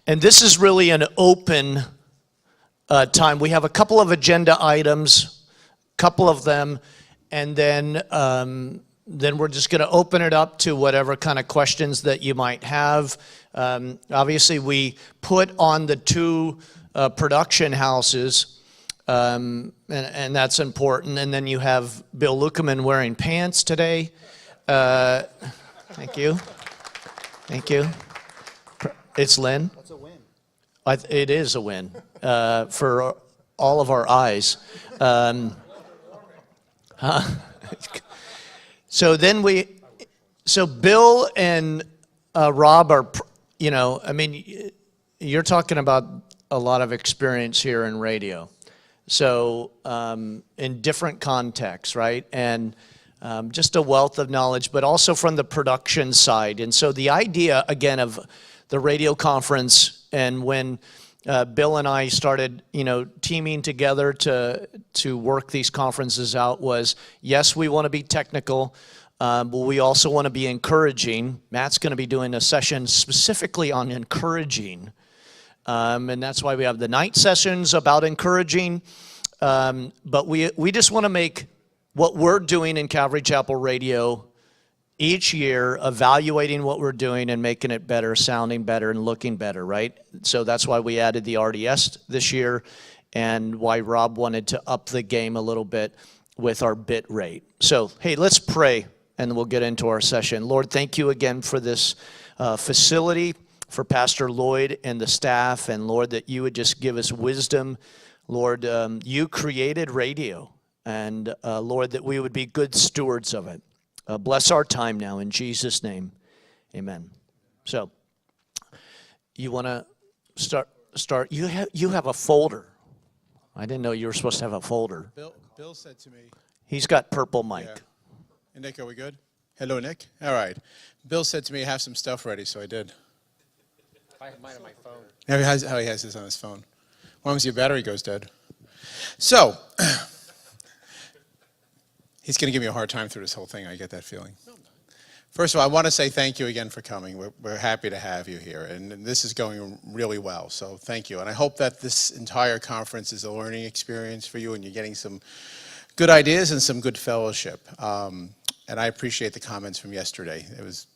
And this is really an open time. We have a couple of agenda items, couple of them, and then we're just going to open it up to whatever kind of questions that you might have. Obviously, we put on the two production houses, and that's important. And then you have Bill Lukeman wearing pants today. Thank you. Thank you. It's Lynn. That's a win. It is a win for all of our eyes. So Bill and Rob are, I mean, you're talking about a lot of experience here in radio. So in different contexts, right? And just a wealth of knowledge, but also from the production side. And so the idea, again, of the radio conference, and when Bill and I started, teaming together to work these conferences out, was, yes, we want to be technical, but we also want to be encouraging. Matt's going to be doing a session specifically on encouraging, and that's why we have the night sessions about encouraging. But we just want to make what we're doing in Calvary Chapel Radio each year, evaluating what we're doing and making it better, sounding better, and looking better, right? So that's why we added the RDS this year, and why Rob wanted to up the game a little bit with our bit rate. So, hey, let's pray, and we'll get into our session. Lord, thank you again for this facility, for Pastor Lloyd and the staff, and Lord, that you would just give us wisdom. Lord, you created radio, and Lord, that we would be good stewards of it. Bless our time now, in Jesus' name, amen. So, you want to start? You have a folder. I didn't know you were supposed to have a folder. Bill said to me. He's got purple mic. Yeah. Hey, Nick, are we good? Hello, Nick. All right. Bill said to me, have some stuff ready, so I did. I have mine on my phone. He has this on his phone. As long as your battery goes dead. So, he's going to give me a hard time through this whole thing. I get that feeling. First of all, I want to say thank you again for coming. We're happy to have you here, and this is going really well, so thank you. And I hope that this entire conference is a learning experience for you, and you're getting some good ideas and some good fellowship. And I appreciate the comments from yesterday.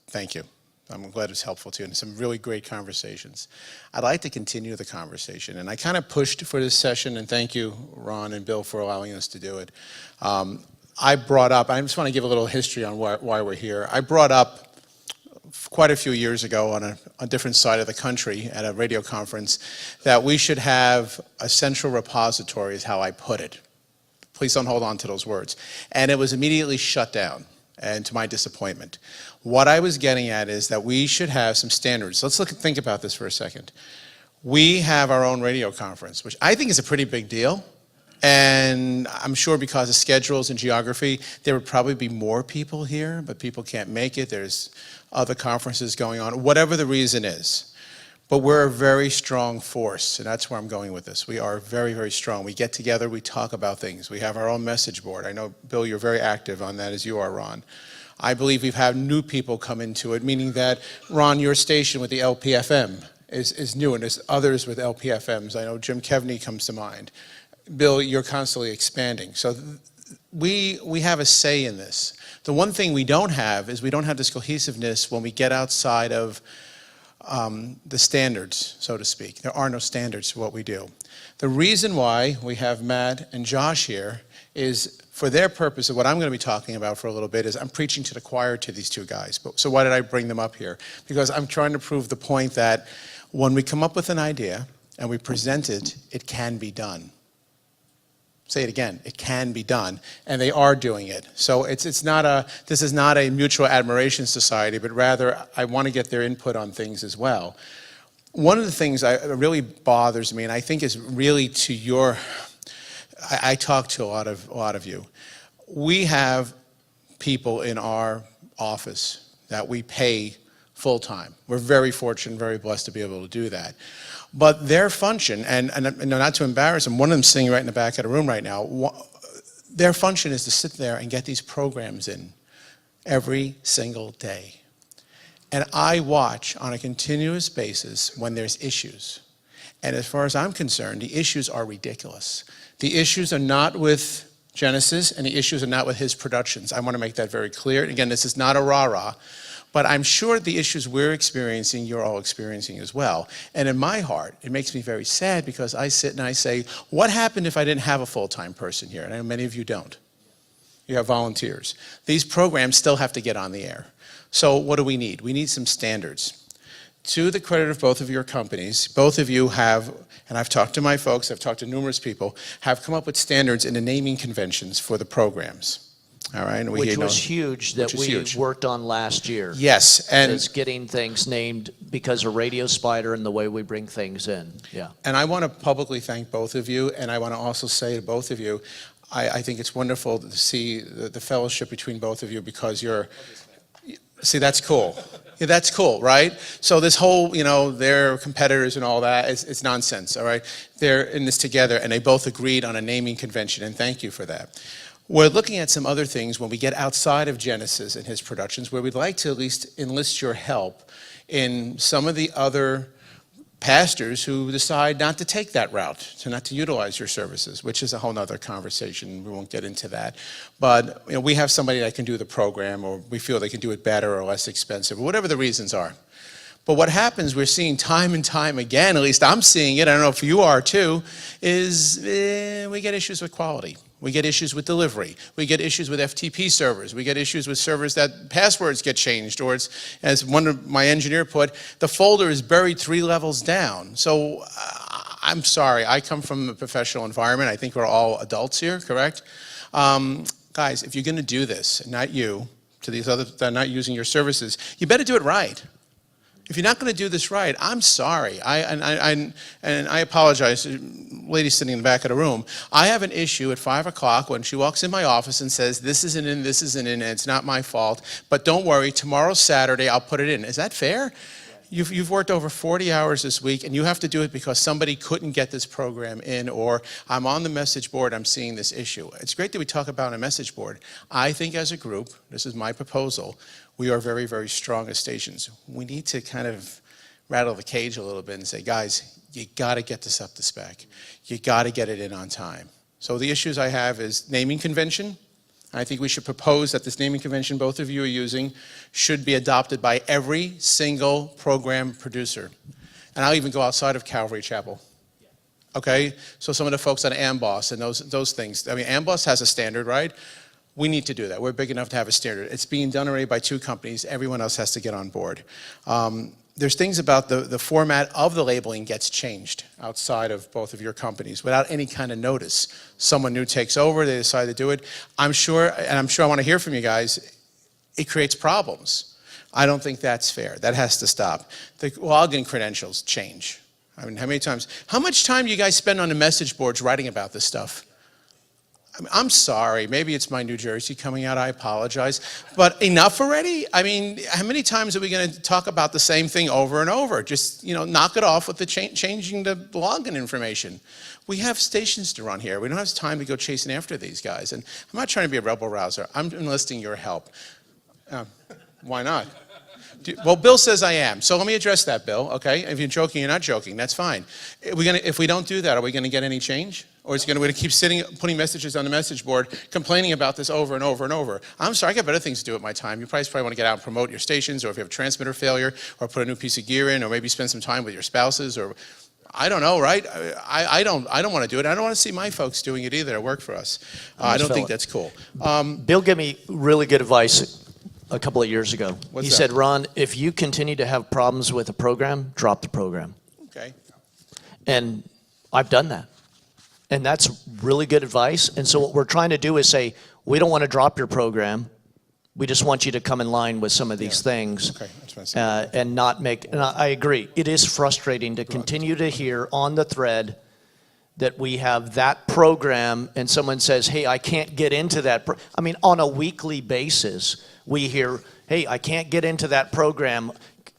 Thank you. I'm glad it was helpful to you, and some really great conversations. I'd like to continue the conversation, and I kind of pushed for this session, and thank you, Ron and Bill, for allowing us to do it. I just want to give a little history on why we're here. I brought up quite a few years ago on a different side of the country at a radio conference that we should have a central repository, is how I put it. Please don't hold on to those words. And it was immediately shut down, and to my disappointment. What I was getting at is that we should have some standards. Let's think about this for a second. We have our own radio conference, which I think is a pretty big deal. And I'm sure because of schedules and geography, there would probably be more people here, but people can't make it. There's other conferences going on, whatever the reason is. But we're a very strong force, and that's where I'm going with this. We are very, very strong. We get together, we talk about things. We have our own message board. I know, Bill, you're very active on that, as you are, Ron. I believe we've had new people come into it, meaning that, Ron, your station with the LPFM is new, and there's others with LPFMs. I know Jim Kevney comes to mind. Bill, you're constantly expanding. So we have a say in this. The one thing we don't have is we don't have this cohesiveness when we get outside of the standards, so to speak. There are no standards for what we do. The reason why we have Matt and Josh here is for their purpose of what I'm going to be talking about for a little bit is I'm preaching to the choir to these two guys. So why did I bring them up here? Because I'm trying to prove the point that when we come up with an idea and we present it, it can be done. Say it again, it can be done, and they are doing it. So this is not a mutual admiration society, but rather I want to get their input on things as well. One of the things that really bothers me, and I think is really to your, I talk to a lot of you. We have people in our office that we pay full-time. We're very fortunate, very blessed to be able to do that. But their function, and not to embarrass them, one of them sitting right in the back of the room right now, their function is to sit there and get these programs in every single day. And I watch on a continuous basis when there's issues. And as far as I'm concerned, the issues are ridiculous. The issues are not with Genesis, and the issues are not with his productions. I want to make that very clear. Again, this is not a rah-rah, but I'm sure the issues we're experiencing, you're all experiencing as well. And in my heart, it makes me very sad because I sit and I say, what happened if I didn't have a full-time person here? And I know many of you don't. You have volunteers. These programs still have to get on the air. So what do we need? We need some standards. To the credit of both of your companies, both of you have, and I've talked to my folks, I've talked to numerous people, have come up with standards in the naming conventions for the programs. All right? And Which was huge that we worked on last year. Yes. And is getting things named because of Radio Spider and the way we bring things in. Yeah. And I want to publicly thank both of you, and I want to also say to both of you, I think it's wonderful to see the fellowship between both of you because see, that's cool. Yeah, that's cool, right? So this whole, they're competitors and all that, it's nonsense, all right? They're in this together, and they both agreed on a naming convention, and thank you for that. We're looking at some other things when we get outside of Genesis and his productions, where we'd like to at least enlist your help in some of the other pastors who decide not to take that route, not to utilize your services, which is a whole nother conversation. We won't get into that. But we have somebody that can do the program, or we feel they can do it better or less expensive, or whatever the reasons are. But what happens, we're seeing time and time again, at least I'm seeing it, I don't know if you are too, is we get issues with quality. We get issues with delivery. We get issues with FTP servers. We get issues with servers that passwords get changed, or it's, as one of my engineer put, the folder is buried 3 levels down. So I'm sorry, I come from a professional environment. I think we're all adults here, correct? Guys, if you're going to do this, not you, to these others that are not using your services, you better do it right. If you're not going to do this right, I'm sorry. And I apologize, lady sitting in the back of the room. I have an issue at 5 o'clock when she walks in my office and says, this isn't in, and it's not my fault. But don't worry, tomorrow's Saturday, I'll put it in. Is that fair? You've worked over 40 hours this week, and you have to do it because somebody couldn't get this program in, or I'm on the message board, I'm seeing this issue. It's great that we talk about a message board. I think as a group, this is my proposal, we are very, very strong as stations. We need to kind of rattle the cage a little bit and say, guys, you got to get this up to spec. You got to get it in on time. So the issues I have is naming convention. I think we should propose that this naming convention both of you are using should be adopted by every single program producer. And I'll even go outside of Calvary Chapel. Okay? So some of the folks on Amboss and those things. I mean, Amboss has a standard, right? We need to do that. We're big enough to have a standard. It's being done already by 2 companies. Everyone else has to get on board. There's things about the format of the labeling gets changed outside of both of your companies without any kind of notice. Someone new takes over, they decide to do it. I'm sure I want to hear from you guys, it creates problems. I don't think that's fair. That has to stop. The login credentials change. I mean, how much time do you guys spend on the message boards writing about this stuff? I'm sorry, maybe it's my New Jersey coming out, I apologize, but enough already? I mean, how many times are we going to talk about the same thing over and over? Just, knock it off with the changing the login information. We have stations to run here. We don't have time to go chasing after these guys. And I'm not trying to be a rebel rouser. I'm enlisting your help. Why not? Well, Bill says I am, so let me address that, Bill, okay? If you're joking, you're not joking, that's fine. If we don't do that, are we going to get any change? Or is it going to keep putting messages on the message board, complaining about this over and over and over? I'm sorry, I got better things to do with my time. You probably want to get out and promote your stations, or if you have a transmitter failure, or put a new piece of gear in, or maybe spend some time with your spouses, or I don't know, right? I don't want to do it. I don't want to see my folks doing it either that work for us. I don't think that's cool. Bill gave me really good advice a couple of years ago. What's he said, Ron, if you continue to have problems with a program, drop the program. Okay. And I've done that. And that's really good advice. And so what we're trying to do is say, we don't want to drop your program. We just want you to come in line with some of these things. Okay. That's what I said. And not make, and I agree, it is frustrating to continue to hear on the thread that we have that program and someone says, hey, I can't get into that. I mean, on a weekly basis, we hear, hey, I can't get into that program.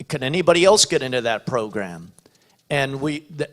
Can anybody else get into that program? And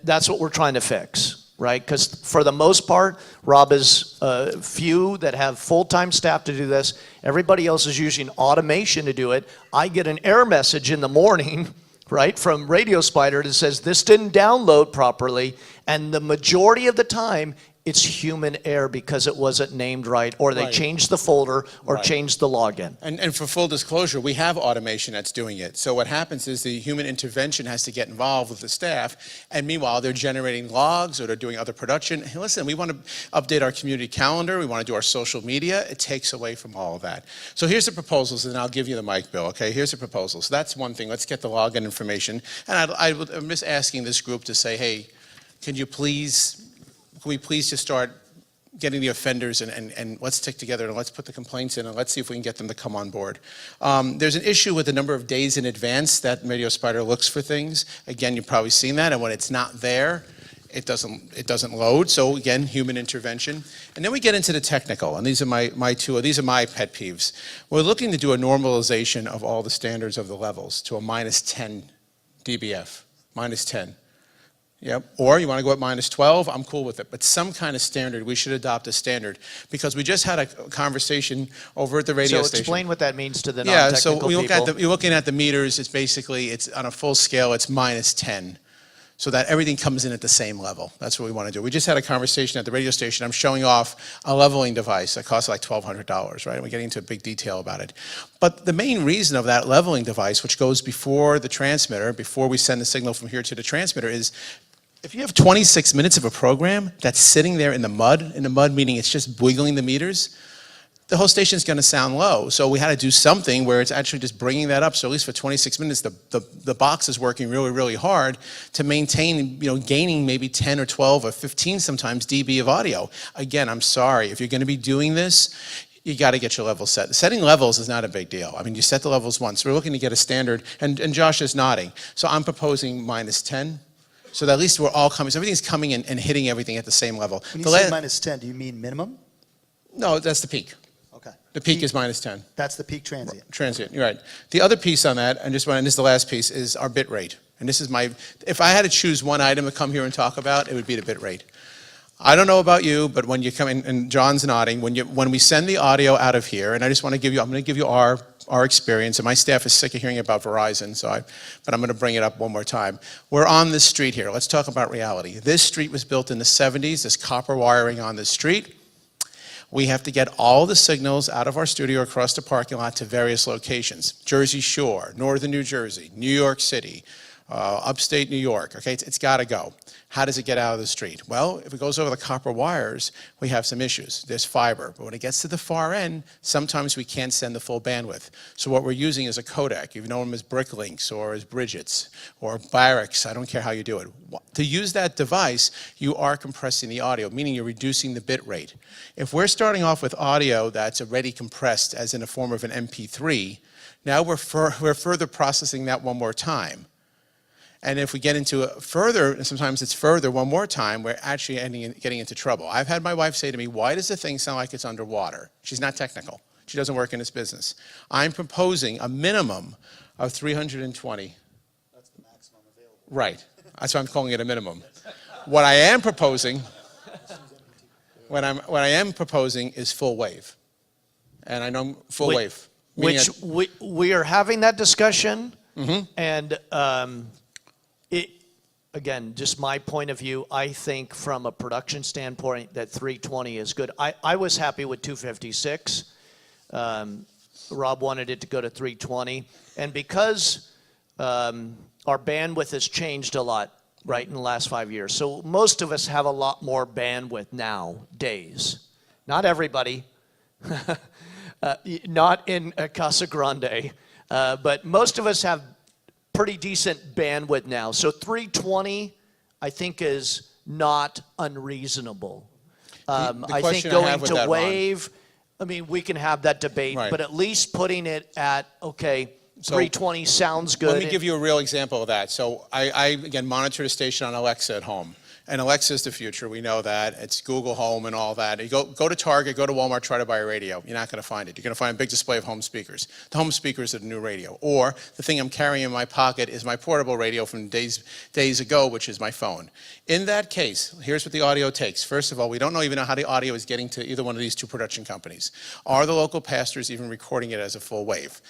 that's what we're trying to fix. right? Because for the most part, Rob is few that have full-time staff to do this. Everybody else is using automation to do it. I get an error message in the morning, right, from Radio Spider that says this didn't download properly, and the majority of the time, it's human error because it wasn't named right, or they Right. changed the folder, or Right. changed the login. And for full disclosure, we have automation that's doing it. So what happens is the human intervention has to get involved with the staff, and meanwhile they're generating logs or they're doing other production. Hey, listen, we want to update our community calendar, we want to do our social media. It takes away from all of that. So here's the proposals, and I'll give you the mic, Bill, okay? Here's the proposals. That's one thing. Let's get the login information. And I'm just asking this group to say, hey, can we please just start getting the offenders and let's stick together and let's put the complaints in and let's see if we can get them to come on board. There's an issue with the number of days in advance that Radio Spider looks for things. Again, you've probably seen that, and when it's not there, it doesn't load. So again, human intervention. And then we get into the technical, and these are these are my pet peeves. We're looking to do a normalization of all the standards of the levels to a -10 dBF, -10. Yep. Or you want to go at -12, I'm cool with it. But some kind of standard, we should adopt a standard. Because we just had a conversation over at the radio So station. explain what that means to the Yeah, non-technical so people. you're looking at the meters, it's on a full scale, it's -10. So that everything comes in at the same level. That's what we want to do. We just had a conversation at the radio station. I'm showing off a leveling device that costs like $1,200, right? And we're getting into big detail about it. But the main reason of that leveling device, which goes before the transmitter, before we send the signal from here to the transmitter, is if you have 26 minutes of a program that's sitting there in the mud meaning it's just wiggling the meters, the whole station's going to sound low. So we had to do something where it's actually just bringing that up. So at least for 26 minutes, the box is working really, really hard to maintain, gaining maybe 10 or 12 or 15 sometimes dB of audio. Again, I'm sorry. If you're going to be doing this, you got to get your levels set. Setting levels is not a big deal. I mean, you set the levels once. We're looking to get a standard, and Josh is nodding. So I'm proposing -10. So that at least we're all coming, so everything's coming in and hitting everything at the same level. When you say -10, do you mean minimum? No, that's the peak. Okay. The peak is -10. That's the peak transient. Transient, you're right. The other piece on that, and this is the last piece, is our bit rate. And this is if I had to choose one item to come here and talk about, it would be the bit rate. I don't know about you, but when you come in, and John's nodding, when we send the audio out of here, and I just want to I'm going to give you our experience, and my staff is sick of hearing about Verizon, but I'm going to bring it up one more time. We're on this street here. Let's talk about reality. This street was built in the 70s. There's copper wiring on this street. We have to get all the signals out of our studio across the parking lot to various locations. Jersey Shore, Northern New Jersey, New York City, upstate New York. Okay, it's got to go. How does it get out of the street? Well, if it goes over the copper wires, we have some issues. There's fiber, but when it gets to the far end, sometimes we can't send the full bandwidth. So what we're using is a codec. You know them as Bricklinks or as Bridgets or Barracks. I don't care how you do it. To use that device, you are compressing the audio, meaning you're reducing the bit rate. If we're starting off with audio that's already compressed, as in a form of an MP3, now we're further processing that one more time. And if we get into further, sometimes it's further one more time, we're actually getting into trouble. I've had my wife say to me, why does the thing sound like it's underwater? She's not technical. She doesn't work in this business. I'm proposing a minimum of 320. That's the maximum available. Right. That's why I'm calling it a minimum. What I am proposing, what I am proposing is full wave. And I know full wave. Which we are having that discussion, and again, just my point of view, I think from a production standpoint that 320 is good. I was happy with 256. Rob wanted it to go to 320. And because our bandwidth has changed a lot, right, in the last 5 years. So most of us have a lot more bandwidth nowadays. Not everybody. Not in Casa Grande. But most of us have pretty decent bandwidth now. So 320, I think, is not unreasonable. I think going to wave, I mean, we can have that debate, Right. but at least putting it at, okay, 320 sounds good. Let me give you a real example of that. So I again, monitor the station on Alexa at home. And Alexa is the future. We know that. It's Google Home and all that. You go to Target, go to Walmart, try to buy a radio. You're not going to find it. You're going to find a big display of home speakers. The home speakers are the new radio. Or the thing I'm carrying in my pocket is my portable radio from days ago, which is my phone. In that case, here's what the audio takes. First of all, we don't even know how the audio is getting to either one of these two production companies. Are the local pastors even recording it as a full wave?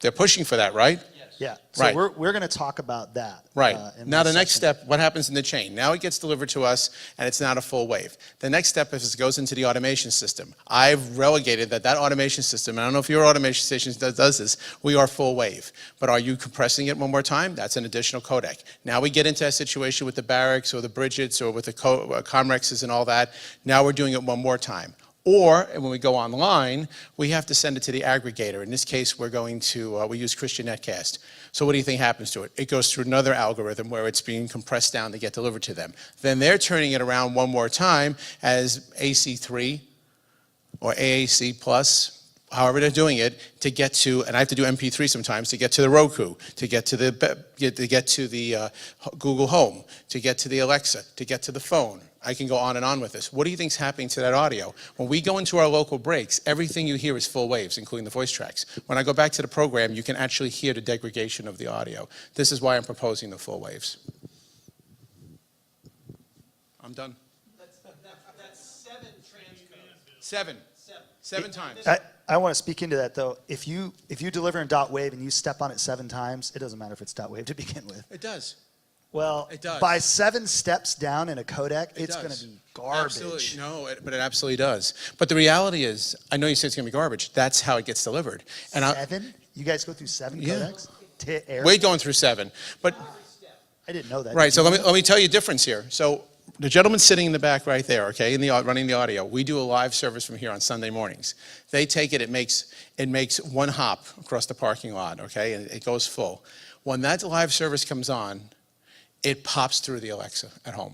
They're pushing for that, right? Yeah. So Right. we're going to talk about that. Right. In Now this the next section. step, what happens in the chain? Now it gets delivered to us and it's not a full wave. The next step is it goes into the automation system. I've relegated that automation system, and I don't know if your automation station does this, we are full wave. But are you compressing it one more time? That's an additional codec. Now we get into a situation with the Barracks or the Bridgets or with the Comrexes and all that. Now we're doing it one more time. Or, and when we go online, we have to send it to the aggregator. In this case, we're going to, we use Christian Netcast. So what do you think happens to it? It goes through another algorithm where it's being compressed down to get delivered to them. Then they're turning it around one more time as AC3 or AAC plus, however they're doing it, to get to, and I have to do MP3 sometimes, to get to the Roku, to get to the Google Home, to get to the Alexa, to get to the phone. I can go on and on with this. What do you think's happening to that audio? When we go into our local breaks, everything you hear is full waves, including the voice tracks. When I go back to the program, you can actually hear the degradation of the audio. This is why I'm proposing the full waves. I'm done. That's 7 transcodes. Seven times. I want to speak into that though. If you deliver in .wave and you step on it 7 times, it doesn't matter if it's .wave to begin with. It does. Well, It does. by 7 steps down in a codec, it's does. going to be garbage. Absolutely. No, but it absolutely does. But the reality is, I know you said it's going to be garbage. That's how it gets delivered. And 7? You guys go through 7 Yeah. codecs to air? we're going through 7. But I didn't know that. right, Did so you let me tell you a difference here. So the gentleman sitting in the back right there, okay, running the audio. We do a live service from here on Sunday mornings. They take it. It makes one hop across the parking lot, okay, and it goes full. When that live service comes on, it pops through the Alexa at home.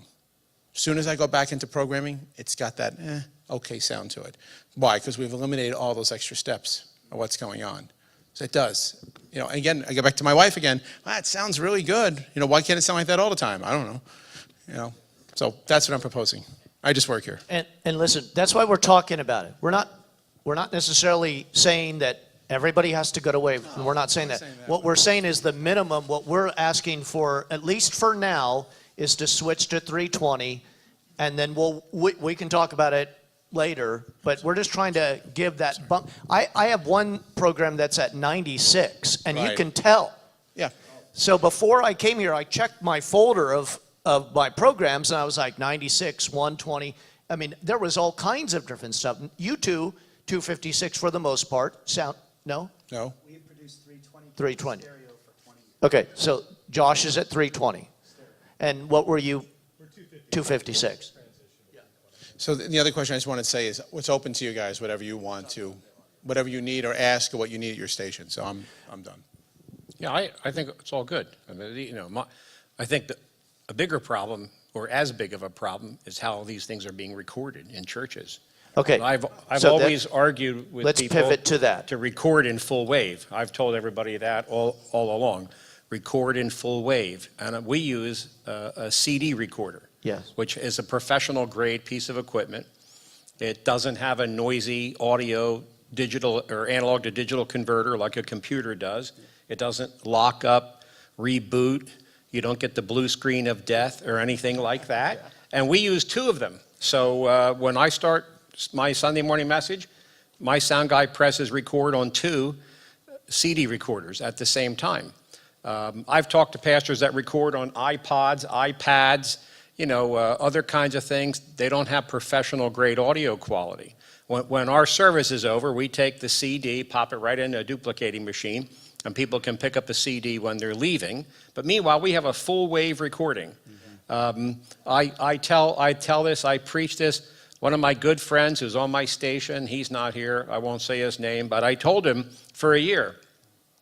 As soon as I go back into programming, it's got that okay sound to it. Why? Because we've eliminated all those extra steps of what's going on. So it does. You know, again, I go back to my wife again. It sounds really good. You know, why can't it sound like that all the time? I don't know. You know, so that's what I'm proposing. I just work here. And listen, that's why we're talking about it. We're not necessarily saying that everybody has to go to wave. We're not saying that. What we're saying is the minimum, what we're asking for, at least for now, is to switch to 320, and then we can talk about it later, but we're just trying to give that bump. I have one program that's at 96, and you Right. can tell. Yeah. So before I came here, I checked my folder of my programs, and I was like 96, 120. I mean, there was all kinds of different stuff. You two, 256 for the most part. Sound, no? No? We produced 320. 320. Stereo for 20. Okay, so Josh is at 320. And what were you? 256. So the other question I just want to say is, what's open to you guys, whatever you want to, whatever you need or ask or what you need at your station. So I'm done. Yeah, I think it's all good. I mean, you know, I think that a bigger problem, or as big of a problem, is how these things are being recorded in churches. Okay. I've so that- always argued with let's people pivot to that. to record in full wave. I've told everybody that all along. Record in full wave, and we use a CD recorder. Yes. Which is a professional grade piece of equipment. It doesn't have a noisy audio digital or analog to digital converter like a computer does. It doesn't lock up, reboot. You don't get the blue screen of death or anything like that. And we use 2 of them. So when I start my Sunday morning message, my sound guy presses record on 2 CD recorders at the same time. I've talked to pastors that record on iPods, iPads, you know, other kinds of things. They don't have professional grade audio quality. When our service is over, we take the CD, pop it right into a duplicating machine, and people can pick up the CD when they're leaving. But meanwhile, we have a full wave recording. I tell this, I preach this. One of my good friends who's on my station, he's not here, I won't say his name, but I told him for a year,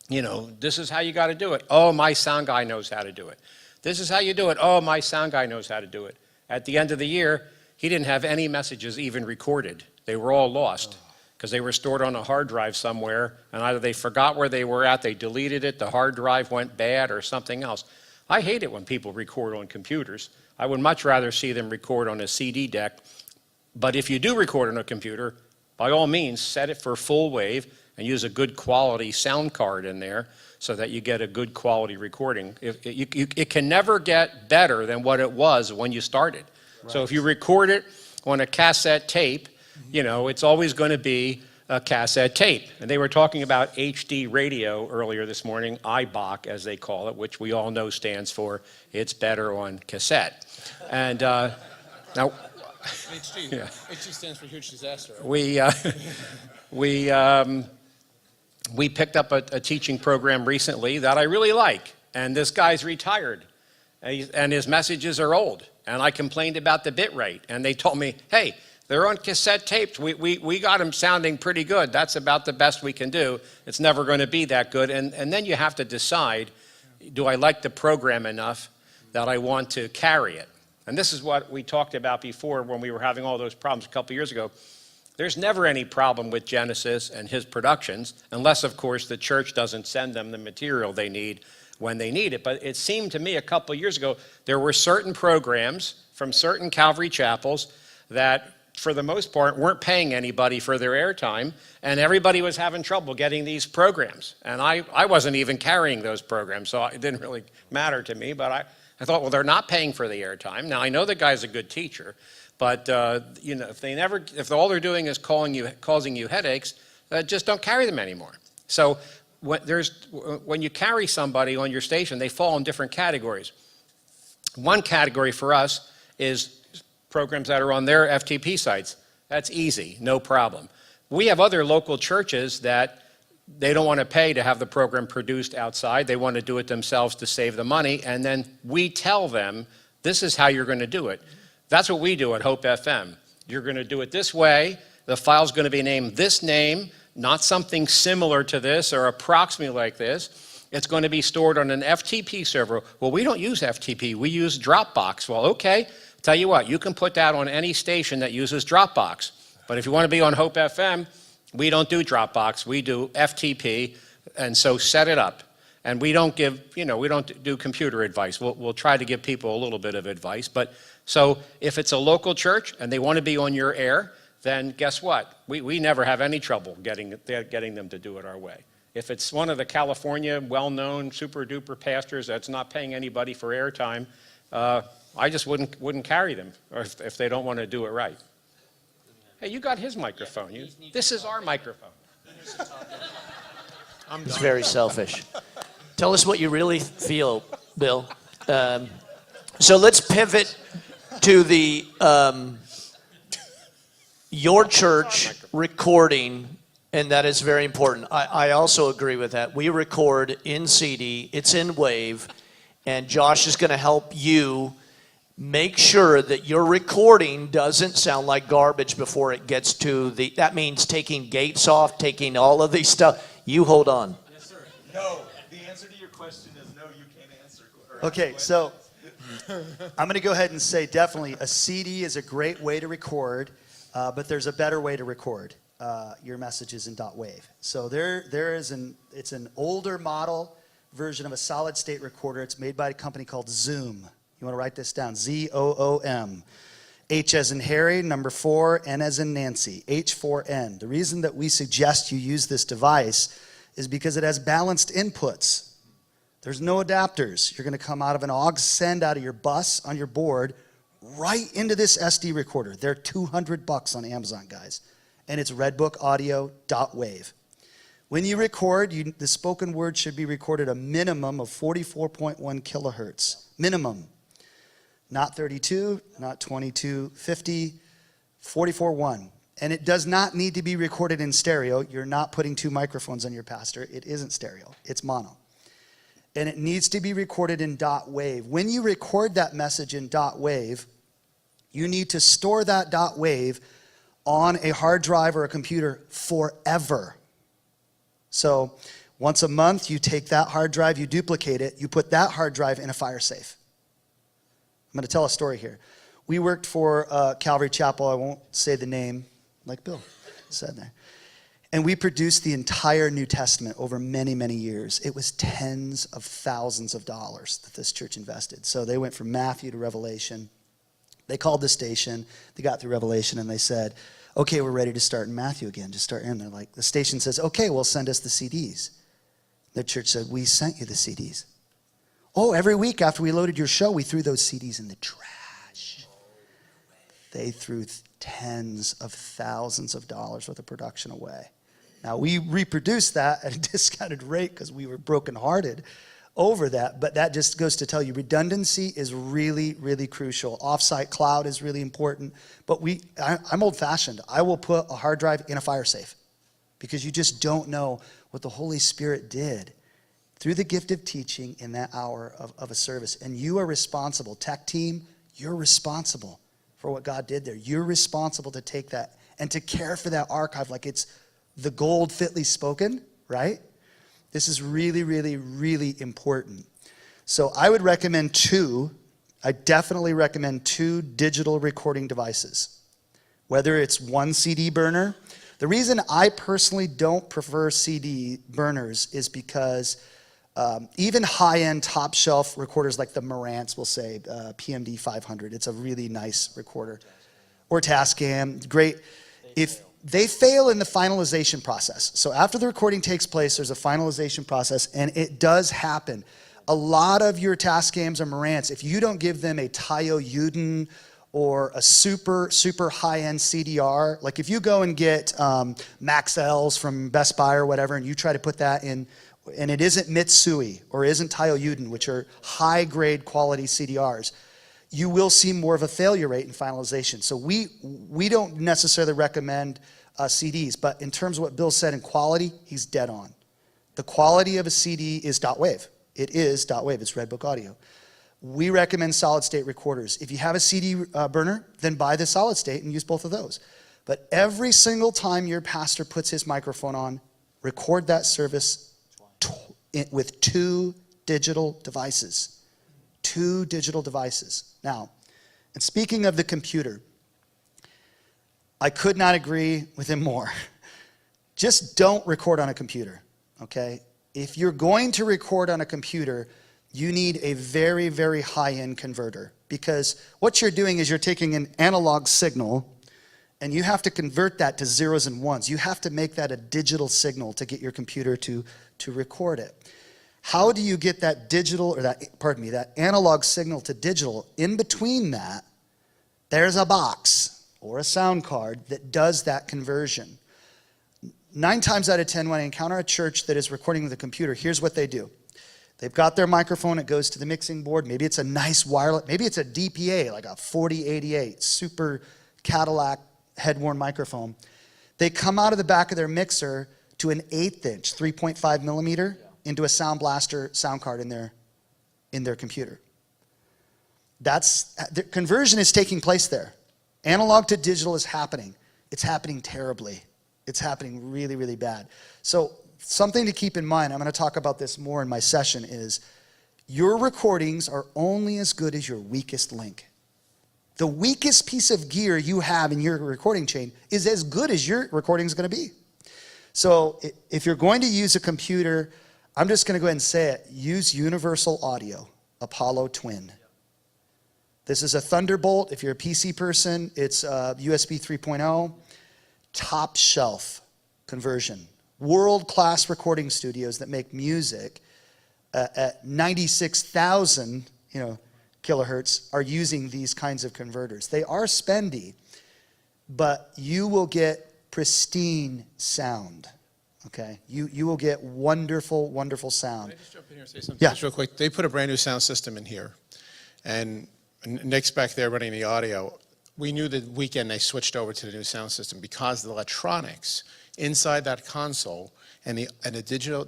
you know, this is how you got to do it. Oh, my sound guy knows how to do it. This is how you do it. Oh, my sound guy knows how to do it. At the end of the year, he didn't have any messages even recorded. They were all lost because they were stored on a hard drive somewhere, and either they forgot where they were at, they deleted it, the hard drive went bad, or something else. I hate it when people record on computers. I would much rather see them record on a CD deck. But if you do record on a computer, by all means, set it for full wave and use a good quality sound card in there so that you get a good quality recording. It can never get better than what it was when you started. Right. So if you record it on a cassette tape, it's always going to be a cassette tape. And they were talking about HD radio earlier this morning, IBOC as they call it, which we all know stands for It's Better on Cassette. And now... HD. Yeah. HD stands for huge disaster. We picked up a teaching program recently that I really like, and this guy's retired, and his messages are old, and I complained about the bit rate, and they told me, hey, they're on cassette tapes. We got them sounding pretty good. That's about the best we can do. It's never going to be that good, and then you have to decide, do I like the program enough that I want to carry it? And this is what we talked about before when we were having all those problems a couple years ago. There's never any problem with Genesis and his productions, unless, of course, the church doesn't send them the material they need when they need it. But it seemed to me a couple years ago, there were certain programs from certain Calvary chapels that, for the most part, weren't paying anybody for their airtime, and everybody was having trouble getting these programs. And I wasn't even carrying those programs, so it didn't really matter to me, but I thought, well, they're not paying for the airtime. Now, I know the guy's a good teacher, but if all they're doing is causing you headaches, just don't carry them anymore. So when you carry somebody on your station, they fall in different categories. One category for us is programs that are on their FTP sites. That's easy, no problem. We have other local churches that they don't want to pay to have the program produced outside. They want to do it themselves to save the money, and then we tell them, this is how you're going to do it. That's what we do at Hope FM. You're going to do it this way. The file's going to be named this name, not something similar to this or approximately like this. It's going to be stored on an FTP server. Well, we don't use FTP. We use Dropbox. Well, okay. Tell you what, you can put that on any station that uses Dropbox. But if you want to be on Hope FM, we don't do Dropbox. We do FTP, and so set it up. And we don't we don't do computer advice. We'll try to give people a little bit of advice. But so if it's a local church and they want to be on your air, then guess what? We never have any trouble getting them to do it our way. If it's one of the California well-known super-duper pastors that's not paying anybody for airtime, I just wouldn't carry them if they don't want to do it right. Hey, you got his microphone. This is our microphone. It's very selfish. Tell us what you really feel, Bill. So let's pivot to the your church recording, and that is very important. I also agree with that. We record in CD, it's in WAVE, and Josh is going to help you make sure that your recording doesn't sound like garbage before it gets to that means taking gates off, taking all of these stuff. You hold on. Yes, sir. No. The answer to your question is no, you can't answer. Okay, so I'm going to go ahead and say definitely a CD is a great way to record, but there's a better way to record your messages in .wave. So it's an older model version of a solid state recorder. It's made by a company called Zoom. You want to write this down, Z-O-O-M. H as in Harry, number 4, N as in Nancy, H4N. The reason that we suggest you use this device is because it has balanced inputs. There's no adapters. You're going to come out of an aux send out of your bus on your board right into this SD recorder. They're $200 on Amazon, guys. And it's redbookaudio.wave. When you record, the spoken word should be recorded a minimum of 44.1 kilohertz. Minimum. Not 32, not 22, 50, 44.1. And it does not need to be recorded in stereo. You're not putting 2 microphones on your pastor. It isn't stereo. It's mono. And it needs to be recorded in .wave. When you record that message in .wave, you need to store that .wave on a hard drive or a computer forever. So once a month, you take that hard drive, you duplicate it, you put that hard drive in a fire safe. I'm going to tell a story here. We worked for Calvary Chapel. I won't say the name, like Bill said there. And we produced the entire New Testament over many, many years. It was tens of thousands of dollars that this church invested. So they went from Matthew to Revelation. They called the station. They got through Revelation, and they said, okay, we're ready to start in Matthew again. Just start in. They're like, the station says, okay, well, send us the CDs. The church said, we sent you the CDs. Oh, every week after we loaded your show, we threw those CDs in the trash. They threw tens of thousands of dollars worth of production away. Now, we reproduced that at a discounted rate because we were brokenhearted over that, but that just goes to tell you redundancy is really, really crucial. Offsite cloud is really important, but I'm old-fashioned. I will put a hard drive in a fire safe because you just don't know what the Holy Spirit did through the gift of teaching in that hour of a service. And you are responsible. Tech team, you're responsible for what God did there. You're responsible to take that and to care for that archive like it's the gold fitly spoken, right? This is really, really, really important. So I would recommend I definitely recommend 2 digital recording devices. Whether it's one CD burner. The reason I personally don't prefer CD burners is because even high-end top shelf recorders like the Marantz will say PMD 500. It's a really nice recorder. Or Tascam, great. If they fail in the finalization process. So after the recording takes place, there's a finalization process, and it does happen. A lot of your Tascams or Marantz, if you don't give them a Taiyo Yuden or a super, super high-end CDR, like if you go and get Maxells from Best Buy or whatever, and you try to put that in, and it isn't Mitsui or isn't Taiyo Yuden, which are high-grade quality CDRs, you will see more of a failure rate in finalization. So we don't necessarily recommend CDs, but in terms of what Bill said in quality, he's dead on. The quality of a CD is .wave. It is .wave. It's Redbook Audio. We recommend solid state recorders. If you have a CD burner, then buy the solid state and use both of those. But every single time your pastor puts his microphone on, record that service with 2 digital devices. 2 digital devices. Now, and speaking of the computer, I could not agree with him more. Just don't record on a computer, okay? If you're going to record on a computer, you need a very, very high-end converter because what you're doing is you're taking an analog signal and you have to convert that to zeros and ones. You have to make that a digital signal to get your computer to record it. How do you get that that analog signal to digital? In between that, there's a box or a sound card that does that conversion. 9 times out of 10, when I encounter a church that is recording with a computer, here's what they do. They've got their microphone, it goes to the mixing board. Maybe it's a nice wireless, maybe it's a DPA, like a 4088, super Cadillac head-worn microphone. They come out of the back of their mixer to an 1/8 inch, 3.5 millimeter, into a Sound Blaster sound card in their computer. The conversion is taking place there. Analog to digital is happening. It's happening terribly. It's happening really, really bad. So something to keep in mind, I'm going to talk about this more in my session, is your recordings are only as good as your weakest link. The weakest piece of gear you have in your recording chain is as good as your recording is going to be. So if you're going to use a computer, I'm just going to go ahead and say it. Use Universal Audio, Apollo Twin. This is a Thunderbolt. If you're a PC person, it's USB 3.0. Top shelf conversion. World-class recording studios that make music at 96,000 kilohertz are using these kinds of converters. They are spendy, but you will get pristine sound. Okay, you will get wonderful, wonderful sound. Can I just jump in here and say something? Yeah. Just real quick. They put a brand new sound system in here, and Nick's back there running the audio. We knew the weekend they switched over to the new sound system because the electronics inside that console and the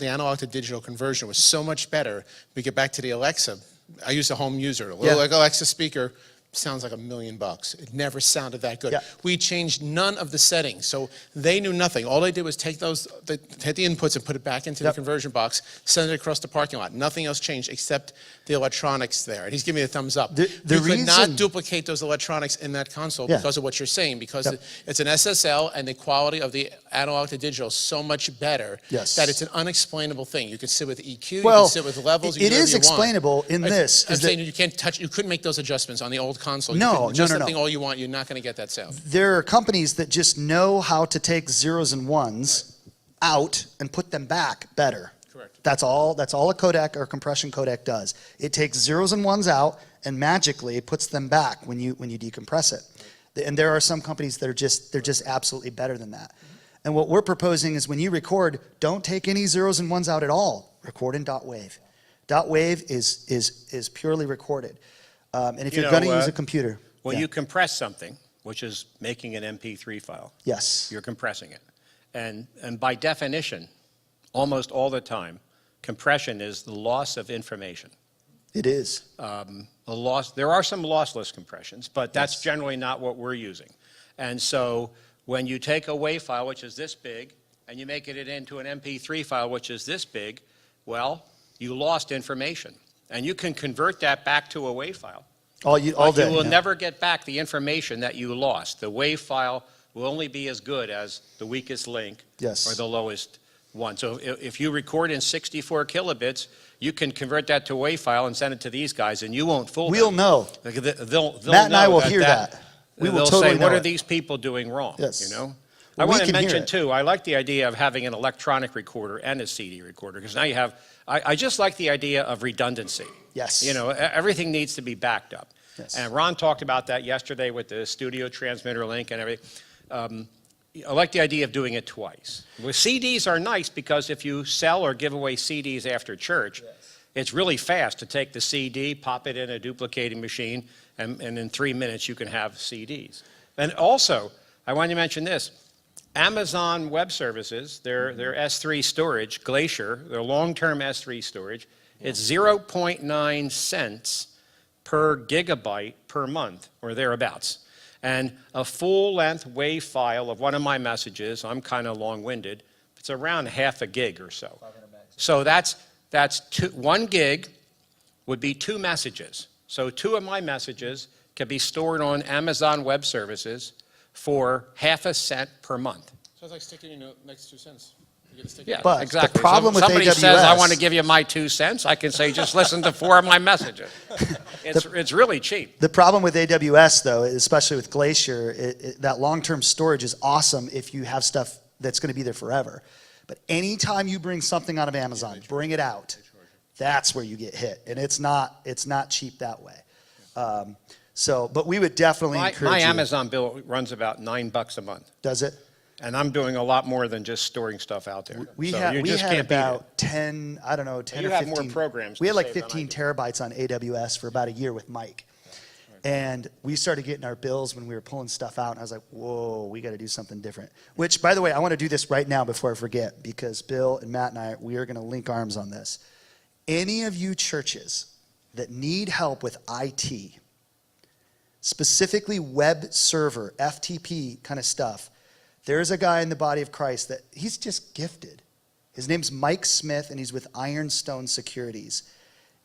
analog to digital conversion was so much better. We get back to the Alexa. I use a home user, a little like Alexa speaker, sounds like $1,000,000. It never sounded that good. Yeah. We changed none of the settings, so they knew nothing. All they did was take the inputs and put it back into the Yep. conversion box, send it across the parking lot. Nothing else changed except the electronics there. And he's giving me a thumbs up. The you could not reason- duplicate those electronics in that console Yeah. because of what you're saying, because Yep. it's an SSL and the quality of the analog to digital is so much better Yes. that it's an unexplainable thing. You could sit with EQ, you Well, can sit with levels. You it can do is whatever you want. explainable in this. I'm is that saying you can't touch. You couldn't make those adjustments on the old console. No, you no, could adjust no, that no. thing all you want. You're not going to get that sound. there are companies that just know how to take zeros and ones out and put them back better. Correct. That's all a codec or compression codec does. It takes zeros and ones out and magically it puts them back when you decompress it. And there are some companies that they're just absolutely better than that. And what we're proposing is when you record, don't take any zeros and ones out at all. Record in .wave. .wave is purely recorded. And if You you're know, going to use a computer, When yeah. you compress something, which is making an MP3 file, Yes. you're compressing it. And by definition, almost all the time, compression is the loss of information. It is. There are some lossless compressions, but that's generally not what we're using. And so when you take a WAV file, which is this big, and you make it into an MP3 file, which is this big, well, you lost information. And you can convert that back to a WAV file. All But day. you will yeah. never get back the information that you lost. The WAV file will only be as good as the weakest link Yes. or the lowest one. So if you record in 64 kilobits, you can convert that to a WAV file and send it to these guys, and you won't fool We'll them. know. They'll Matt and I know will hear that. We will they'll totally say, know what are it." these people doing wrong? Yes. You know? Well, I want we to can hear mention it. too, I like the idea of having an electronic recorder and a CD recorder, because now you have, I just like the idea of redundancy. Yes. You know, everything needs to be backed up. Yes. And Ron talked about that yesterday with the studio transmitter link and everything. I like the idea of doing it twice. Well, CDs are nice because if you sell or give away CDs after church, it's really fast to take the CD, pop it in a duplicating machine, and in 3 minutes you can have CDs. And also, I want to mention this. Amazon Web Services, their S3 storage, Glacier, their long-term S3 storage, it's 0.9 cents per gigabyte per month, or thereabouts. And a full-length WAV file of one of my messages, I'm kind of long-winded, it's around half a gig or so. So that's 1 gig would be 2 messages. So 2 of my messages can be stored on Amazon Web Services for half a cent per month. Sounds like sticking your next 2 cents. You get a stick. Yeah, But the exactly. problem with somebody says, AWS I want to give you my 2 cents, I can say, just listen to 4 of my messages. It's really cheap. The problem with AWS, though, especially with Glacier, that long-term storage is awesome if you have stuff that's going to be there forever. But anytime you bring something out of Amazon, bring it out, that's where you get hit. And it's not cheap that way. But we would definitely encourage My you. Amazon bill runs about $9 a month. Does it? And I'm doing a lot more than just storing stuff out there. We So had you just had can't beat it. about 10, I don't know, 10 You or have 15. more programs We to had like save than I 15 do. terabytes on AWS for about a year with Mike. And we started getting our bills when we were pulling stuff out, and I was like, whoa, we got to do something different. Which, by the way, I want to do this right now before I forget, because Bill and Matt and I, we are going to link arms on this. Any of you churches that need help with IT, specifically web server, FTP kind of stuff, there's a guy in the body of Christ that he's just gifted. His name's Mike Smith, and he's with Ironstone Securities.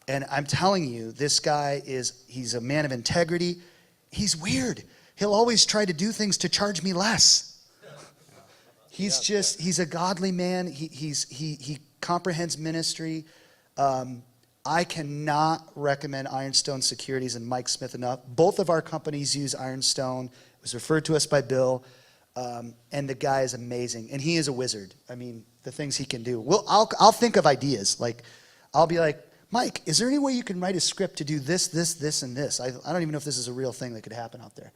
And I'm telling you, this guy he's a man of integrity. He's weird. He'll always try to do things to charge me less. He's a godly man. He comprehends ministry. I cannot recommend Ironstone Securities and Mike Smith enough. Both of our companies use Ironstone. It was referred to us by Bill. And the guy is amazing. And he is a wizard. I mean, the things he can do. Well, I'll think of ideas. Like, I'll be like, Mike, is there any way you can write a script to do this, this, this, and this? I don't even know if this is a real thing that could happen out there.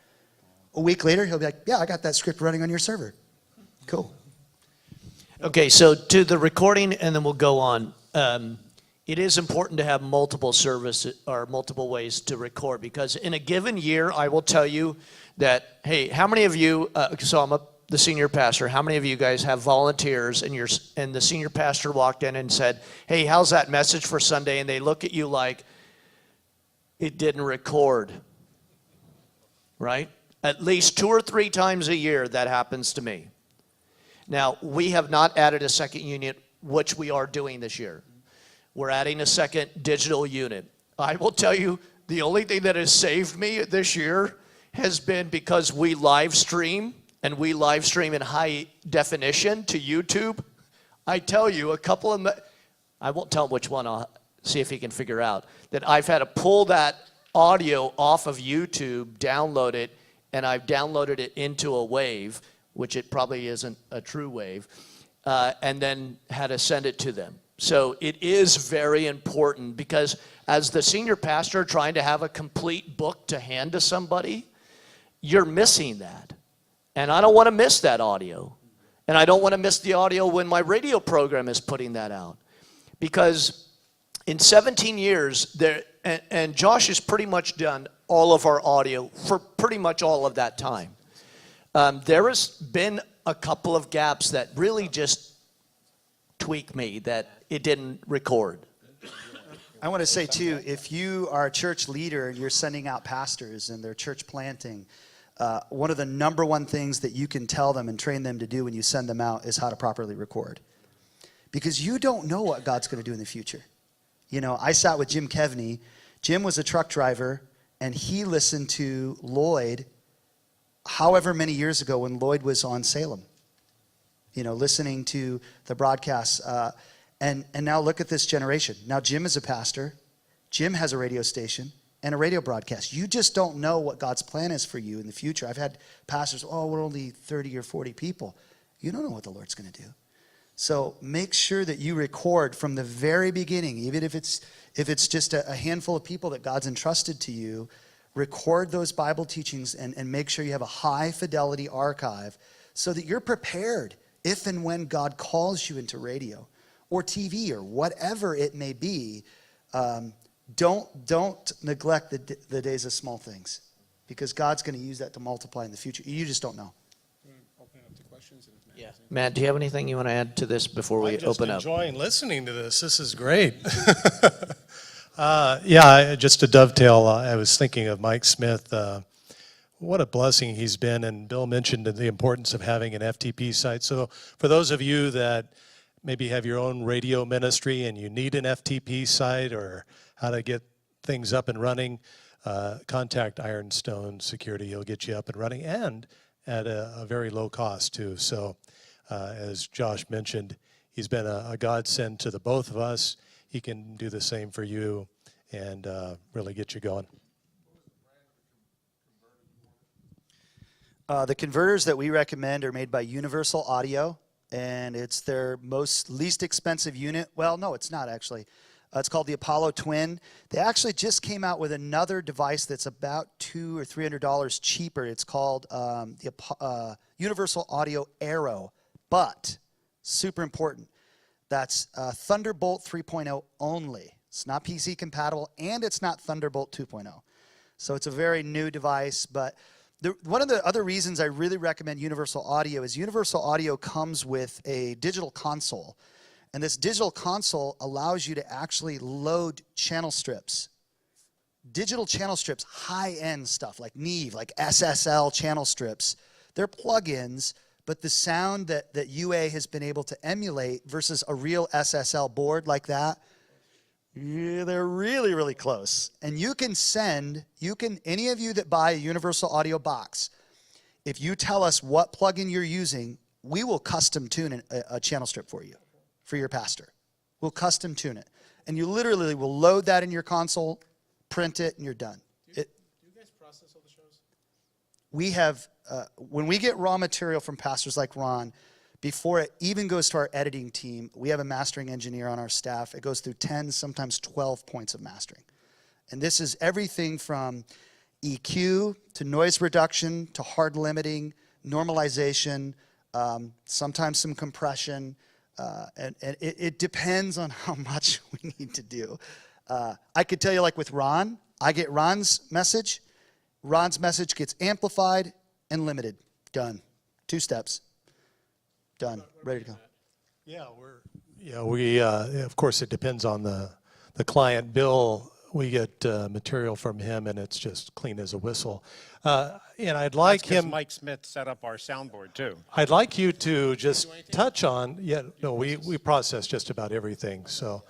A week later, he'll be like, yeah, I got that script running on your server. Cool. Okay, so to the recording, and then we'll go on. It is important to have multiple services or multiple ways to record, because in a given year, I will tell you that, hey, how many of you, so I'm the senior pastor, how many of you guys have volunteers and the senior pastor walked in and said, hey, how's that message for Sunday? And they look at you like, it didn't record. right? At least 2 or 3 times a year that happens to me. Now, we have not added a second unit, which we are doing this year. We're adding a second digital unit. I will tell you, the only thing that has saved me this year has been because we live stream, and we live stream in high definition to YouTube. I tell you, a couple of, I won't tell him which one, I'll see if he can figure out, that I've had to pull that audio off of YouTube, download it, and I've downloaded it into a wave, which it probably isn't a true wave, and then had to send it to them. So it is very important because as the senior pastor trying to have a complete book to hand to somebody, you're missing that. And I don't want to miss that audio. And I don't want to miss the audio when my radio program is putting that out. Because in 17 years, there, and Josh has pretty much done all of our audio for pretty much all of that time. There has been a couple of gaps that really just tweak me that it didn't record. I want to say, too, if you are a church leader and you're sending out pastors and they're church planting, one of the number one things that you can tell them and train them to do when you send them out is how to properly record. Because you don't know what God's going to do in the future. You know, I sat with Jim Kevney. Jim was a truck driver, and he listened to Lloyd however many years ago when Lloyd was on Salem. You know, listening to the broadcasts. And now look at this generation. Now Jim is a pastor. Jim has a radio station and a radio broadcast. You just don't know what God's plan is for you in the future. I've had pastors, oh, we're only 30 or 40 people. You don't know what the Lord's going to do. So make sure that you record from the very beginning, even if it's just a handful of people that God's entrusted to you. Record those Bible teachings and make sure you have a high fidelity archive so that you're prepared if and when God calls you into radio or TV or whatever it may be. Don't neglect the days of small things, because God's going to use that to multiply in the future. You just don't know. Open it up to questions. Yeah. Matt, do you have anything you want to add to this before we open up? I'm just enjoying listening to this. This is great. Just to dovetail, I was thinking of Mike Smith. What a blessing he's been, and Bill mentioned the importance of having an FTP site. So for those of you that maybe have your own radio ministry and you need an FTP site or how to get things up and running, contact Ironstone Security. He'll get you up and running, and at a very low cost too. So as Josh mentioned, he's been a godsend to the both of us. He can do the same for you and really get you going. The converters that we recommend are made by Universal Audio, and it's their least expensive unit. Well, no, it's not actually. It's called the Apollo Twin. They actually just came out with another device that's about $200 or $300 cheaper. It's called the Universal Audio Aero, but super important. That's Thunderbolt 3.0 only. It's not PC compatible, and it's not Thunderbolt 2.0. So it's a very new device, but one of the other reasons I really recommend Universal Audio is Universal Audio comes with a digital console. And this digital console allows you to actually load channel strips. Digital channel strips, high-end stuff like Neve, like SSL channel strips. They're plugins, but the sound that UA has been able to emulate versus a real SSL board like that, yeah, they're really, really close. And any of you that buy a Universal Audio box, if you tell us what plugin you're using, we will custom tune a channel strip for you, for your pastor. We'll custom tune it. And you literally will load that in your console, print it, and you're done. Do you guys process all the shows? We have, when we get raw material from pastors like Ron, before it even goes to our editing team, we have a mastering engineer on our staff. It goes through 10, sometimes 12 points of mastering. And this is everything from EQ to noise reduction to hard limiting, normalization, sometimes some compression. And it depends on how much we need to do. I could tell you, like with Ron, I get Ron's message. Ron's message gets amplified and limited. Done. 2 steps. Done. Ready to go. We of course it depends on the client. Bill we get material from him, and it's just clean as a whistle. And I'd like That's 'cause him. Mike Smith set up our soundboard too. I'd like you to just touch on. Yeah, no, we process just about everything. So,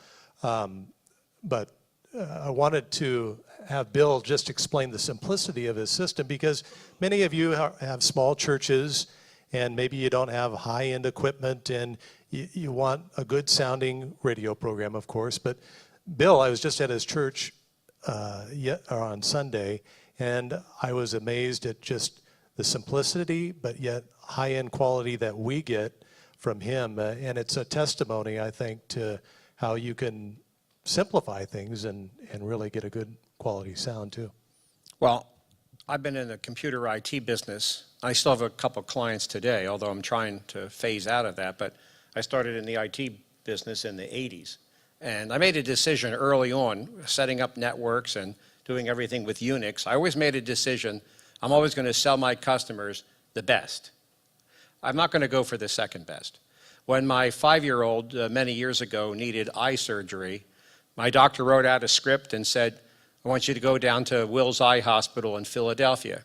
but I wanted to have Bill just explain the simplicity of his system, because many of you have small churches and maybe you don't have high-end equipment, and you want a good sounding radio program, of course. But Bill, I was just at his church on Sunday, and I was amazed at just the simplicity but yet high-end quality that we get from him. And it's a testimony, I think, to how you can simplify things and really get a good quality sound too. Well, I've been in the computer IT business. I still have a couple clients today, although I'm trying to phase out of that. But I started in the IT business in the 80s. And I made a decision early on, setting up networks and doing everything with Unix. I always made a decision, I'm always going to sell my customers the best. I'm not going to go for the second best. When my 5-year-old, many years ago, needed eye surgery, my doctor wrote out a script and said, I want you to go down to Wills Eye Hospital in Philadelphia.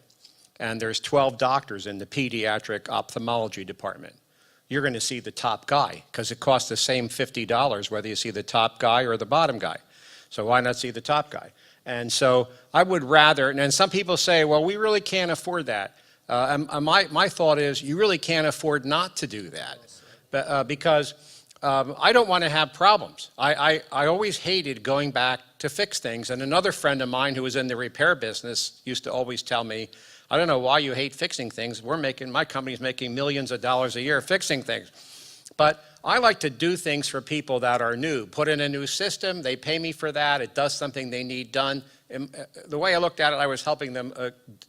And there's 12 doctors in the pediatric ophthalmology department. You're going to see the top guy, because it costs the same $50 whether you see the top guy or the bottom guy. So why not see the top guy? And so I would rather, and some people say, well, we really can't afford that. My thought is, you really can't afford not to do that. Because I don't want to have problems. I always hated going back to fix things. And another friend of mine who was in the repair business used to always tell me, I don't know why you hate fixing things. My company's making millions of dollars a year fixing things. But I like to do things for people that are new. Put in a new system, they pay me for that, it does something they need done. The way I looked at it, I was helping them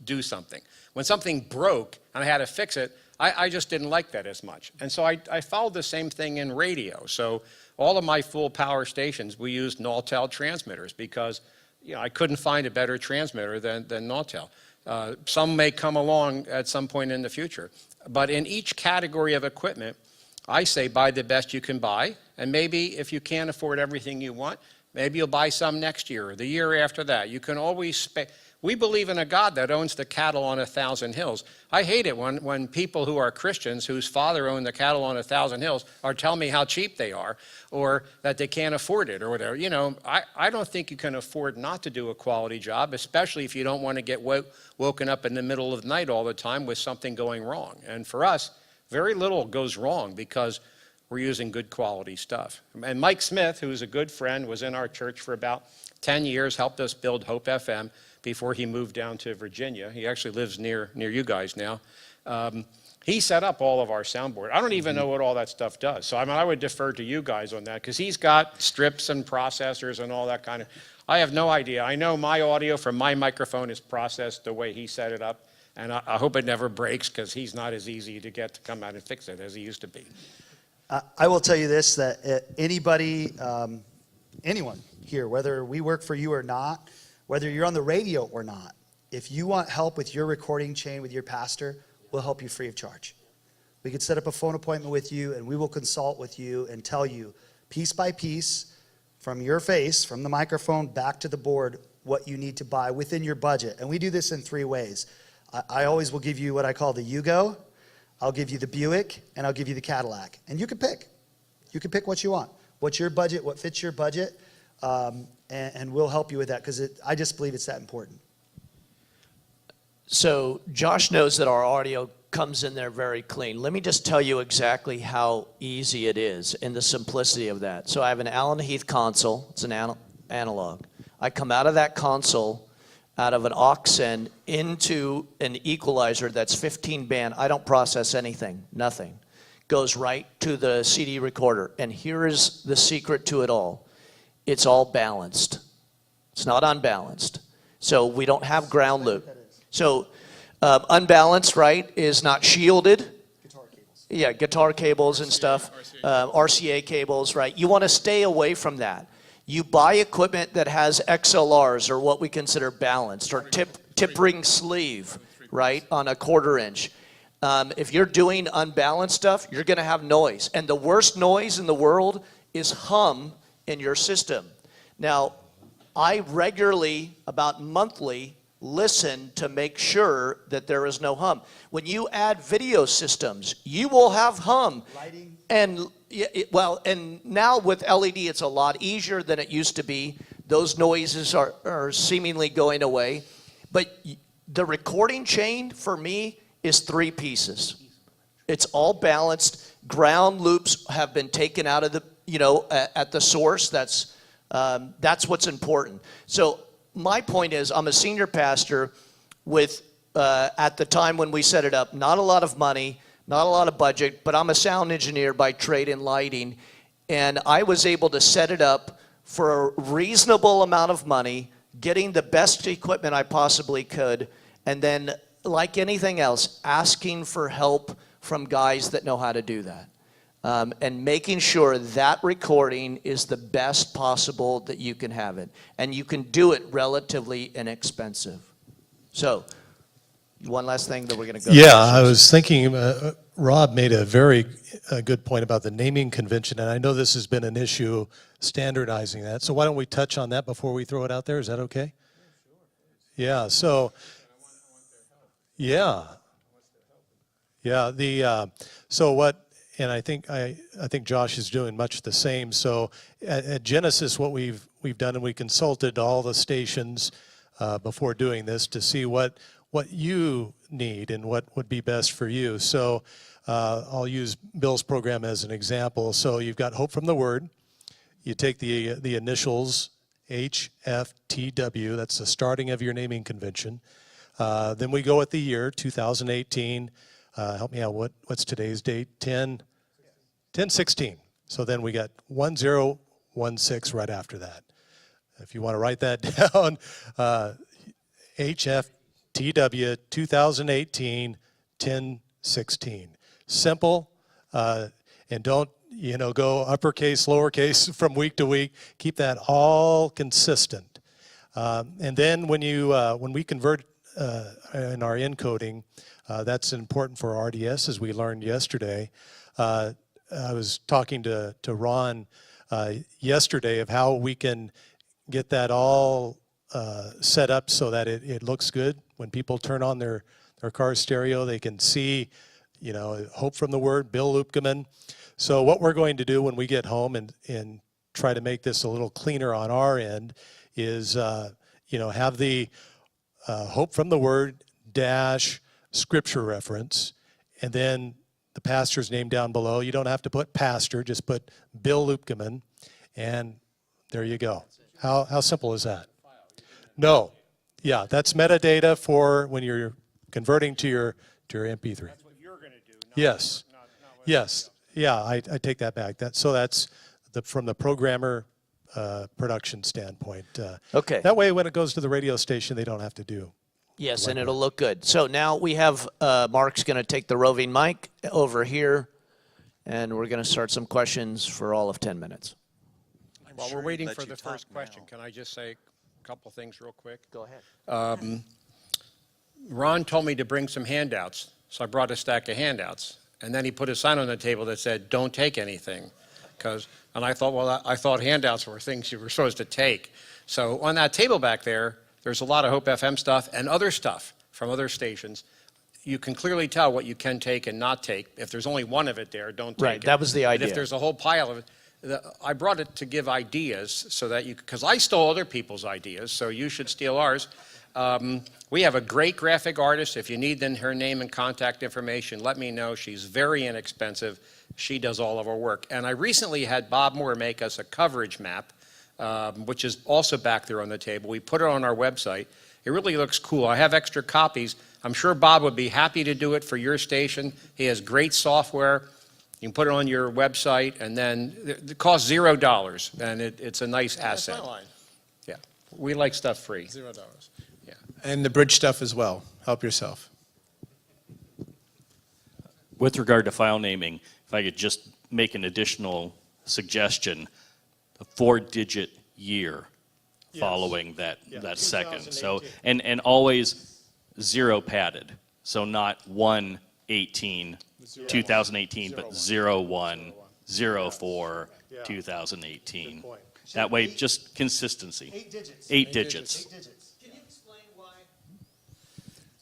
do something. When something broke and I had to fix it, I just didn't like that as much. And so I followed the same thing in radio. So all of my full power stations, we used Nautel transmitters because I couldn't find a better transmitter than Nautel. Some may come along at some point in the future. But in each category of equipment, I say buy the best you can buy. And maybe if you can't afford everything you want, maybe you'll buy some next year or the year after that. You can always we believe in a God that owns the cattle on 1,000 hills. I hate it when people who are Christians, whose father owned the cattle on 1,000 hills, are telling me how cheap they are or that they can't afford it or whatever. I don't think you can afford not to do a quality job, especially if you don't want to get woken up in the middle of the night all the time with something going wrong. And for us, very little goes wrong because we're using good quality stuff. And Mike Smith, who's a good friend, was in our church for about 10 years, helped us build Hope FM before he moved down to Virginia. He actually lives near you guys now. He set up all of our soundboard. I don't even know what all that stuff does. So I would defer to you guys on that because he's got strips and processors and all that kind of. I have no idea. I know my audio from my microphone is processed the way he set it up. And I hope it never breaks because he's not as easy to get to come out and fix it as he used to be. I will tell you this, that anybody, anyone here, whether we work for you or not, whether you're on the radio or not, if you want help with your recording chain with your pastor, we'll help you free of charge. We could set up a phone appointment with you and we will consult with you and tell you piece by piece from your face, from the microphone back to the board, what you need to buy within your budget. And we do this in 3 ways. I always will give you what I call the Yugo, I'll give you the Buick, and I'll give you the Cadillac. And you can pick. You can pick what you want. What's your budget, what fits your budget, and we'll help you with that because I just believe it's that important. So Josh knows that our audio comes in there very clean. Let me just tell you exactly how easy it is and the simplicity of that. So I have an Allen Heath console. It's an analog. I come out of that console, out of an aux end into an equalizer that's 15 band. I don't process anything, nothing. Goes right to the CD recorder. And here is the secret to it all. It's all balanced. It's not unbalanced. So we don't have ground loop. So unbalanced, right, is not shielded. Guitar cables. Yeah, guitar cables and stuff. RCA cables, right? You want to stay away from that. You buy equipment that has XLRs or what we consider balanced or tip ring sleeve, right, on a 1/4 inch. If you're doing unbalanced stuff, you're going to have noise. And the worst noise in the world is hum in your system. Now, I regularly, about monthly, listen to make sure that there is no hum. When you add video systems, you will have hum. Lighting. And and now with LED, it's a lot easier than it used to be. Those noises are seemingly going away. But the recording chain for me is 3 pieces. It's all balanced. Ground loops have been taken out of the, at the source. That's what's important. So my point is, I'm a senior pastor with, at the time when we set it up, not a lot of money, not a lot of budget, but I'm a sound engineer by trade in lighting. And I was able to set it up for a reasonable amount of money, getting the best equipment I possibly could, and then, like anything else, asking for help from guys that know how to do that. And making sure that recording is the best possible that you can have it. And you can do it relatively inexpensive. So, one last thing that we're going to go Yeah, I was thinking, Rob made a very good point about the naming convention, and I know this has been an issue, standardizing that. So why don't we touch on that before we throw it out there? Is that okay? Yeah, so, yeah. Yeah, so what, and I think Josh is doing much the same. So at Genesis, what we've done, and we consulted all the stations before doing this to see what you need and what would be best for you. So I'll use Bill's program as an example. So you've got Hope from the Word. You take the initials HFTW. That's the starting of your naming convention. Then we go with the year 2018. Help me out. What's today's date? 10/16. So then we got 1016 right after that. If you want to write that down, HFTW 2018 10/16. Simple, and don't go uppercase, lowercase from week to week. Keep that all consistent. And then when we convert in our encoding, that's important for RDS, as we learned yesterday. I was talking to Ron yesterday of how we can get that all set up so that it looks good. When people turn on their car stereo, they can see, Hope from the Word, Bill Lupkeman. So what we're going to do when we get home and try to make this a little cleaner on our end is, have the Hope from the Word dash scripture reference, and then the pastor's name down below. You don't have to put pastor, just put Bill Lupkeman, and there you go. How simple is that? No. Yeah, that's metadata for when you're converting to your MP3. That's what you're going to do. Yes. Yes. Yeah, I take that back. That's from the programmer production standpoint. Okay. That way, when it goes to the radio station, they don't have to do. Yes, and it'll look good. So now we have, Mark's going to take the roving mic over here, and we're going to start some questions for all of 10 minutes. While we're waiting for the first question, can I just say a couple things real quick? Go ahead. Ron told me to bring some handouts, so I brought a stack of handouts. And then he put a sign on the table that said, "Don't take anything." And I thought, well, I thought handouts were things you were supposed to take. So on that table back there, there's a lot of Hope FM stuff and other stuff from other stations. You can clearly tell what you can take and not take. If there's only one of it there, don't take it. Right, that was the But idea. if there's a whole pile of it, I brought it to give ideas so that because I stole other people's ideas, so you should steal ours. We have a great graphic artist. If you need then her name and contact information, let me know. She's very inexpensive. She does all of our work. And I recently had Bob Moore make us a coverage map, which is also back there on the table. We put it on our website. It really looks cool. I have extra copies. I'm sure Bob would be happy to do it for your station. He has great software. You can put it on your website, and then it costs $0, and it's a nice asset. That's my line. Yeah, we like stuff free. $0. Yeah. And the bridge stuff as well. Help yourself. With regard to file naming, if I could just make an additional suggestion, a 4-digit year following that second. So, and always 0 padded. So not 1/18, 2018, but 01, 04, 2018. That way, just consistency. 8 digits. 8 digits. 8 digits. Can you explain why?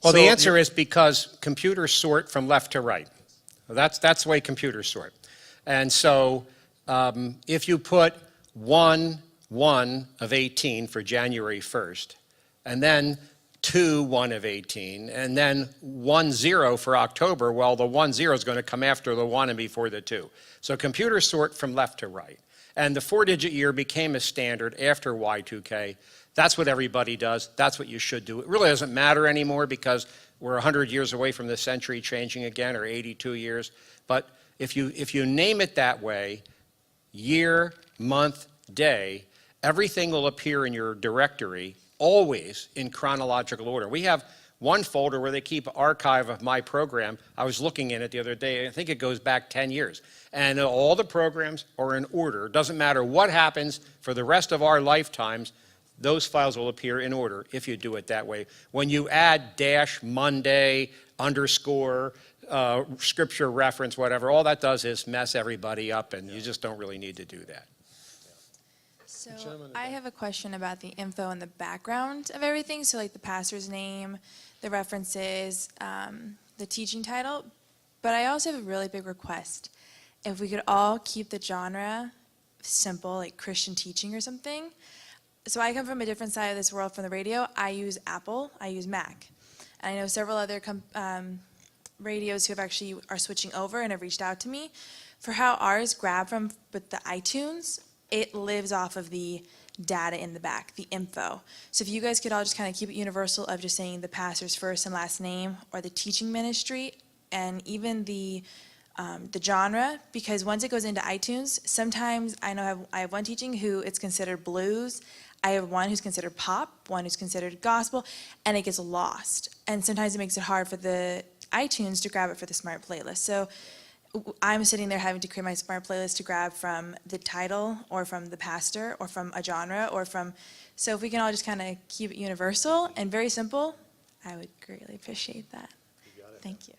Well, the So- answer is because computers sort from left to right. That's the way computers sort. And so if you put 1 of 18 for January 1st, and then 1 of 18, and then 10 for October, well, the 10 is going to come after the 1 and before the 2. So computers sort from left to right. And the 4-digit year became a standard after Y2K. That's what everybody does. That's what you should do. It really doesn't matter anymore because we're 100 years away from the century changing again, or 82 years. But if you name it that way, year, month, day, everything will appear in your directory always in chronological order. We have one folder where they keep an archive of my program. I was looking in it the other day. I think it goes back 10 years. And all the programs are in order. It doesn't matter what happens for the rest of our lifetimes, those files will appear in order if you do it that way. When you add dash, Monday, underscore, scripture reference, whatever, all that does is mess everybody up, and you just don't really need to do that. So I have a question about the info and the background of everything. So like the pastor's name, the references, the teaching title. But I also have a really big request. If we could all keep the genre simple, like Christian teaching or something. So I come from a different side of this world from the radio. I use Apple, I use Mac. And I know several other radios who have actually are switching over and have reached out to me for how ours grab from with the iTunes. It lives off of the data in the back, the info. So if you guys could all just kind of keep it universal of just saying the pastor's first and last name or the teaching ministry and even the genre, because once it goes into iTunes, sometimes I know I have one teaching who it's considered blues. I have one who's considered pop, one who's considered gospel, and it gets lost. And sometimes it makes it hard for the iTunes to grab it for the smart playlist. So I'm sitting there having to create my smart playlist to grab from the title or from the pastor or from a genre or from, so if we can all just kind of keep it universal and very simple, I would greatly appreciate that. Thank you.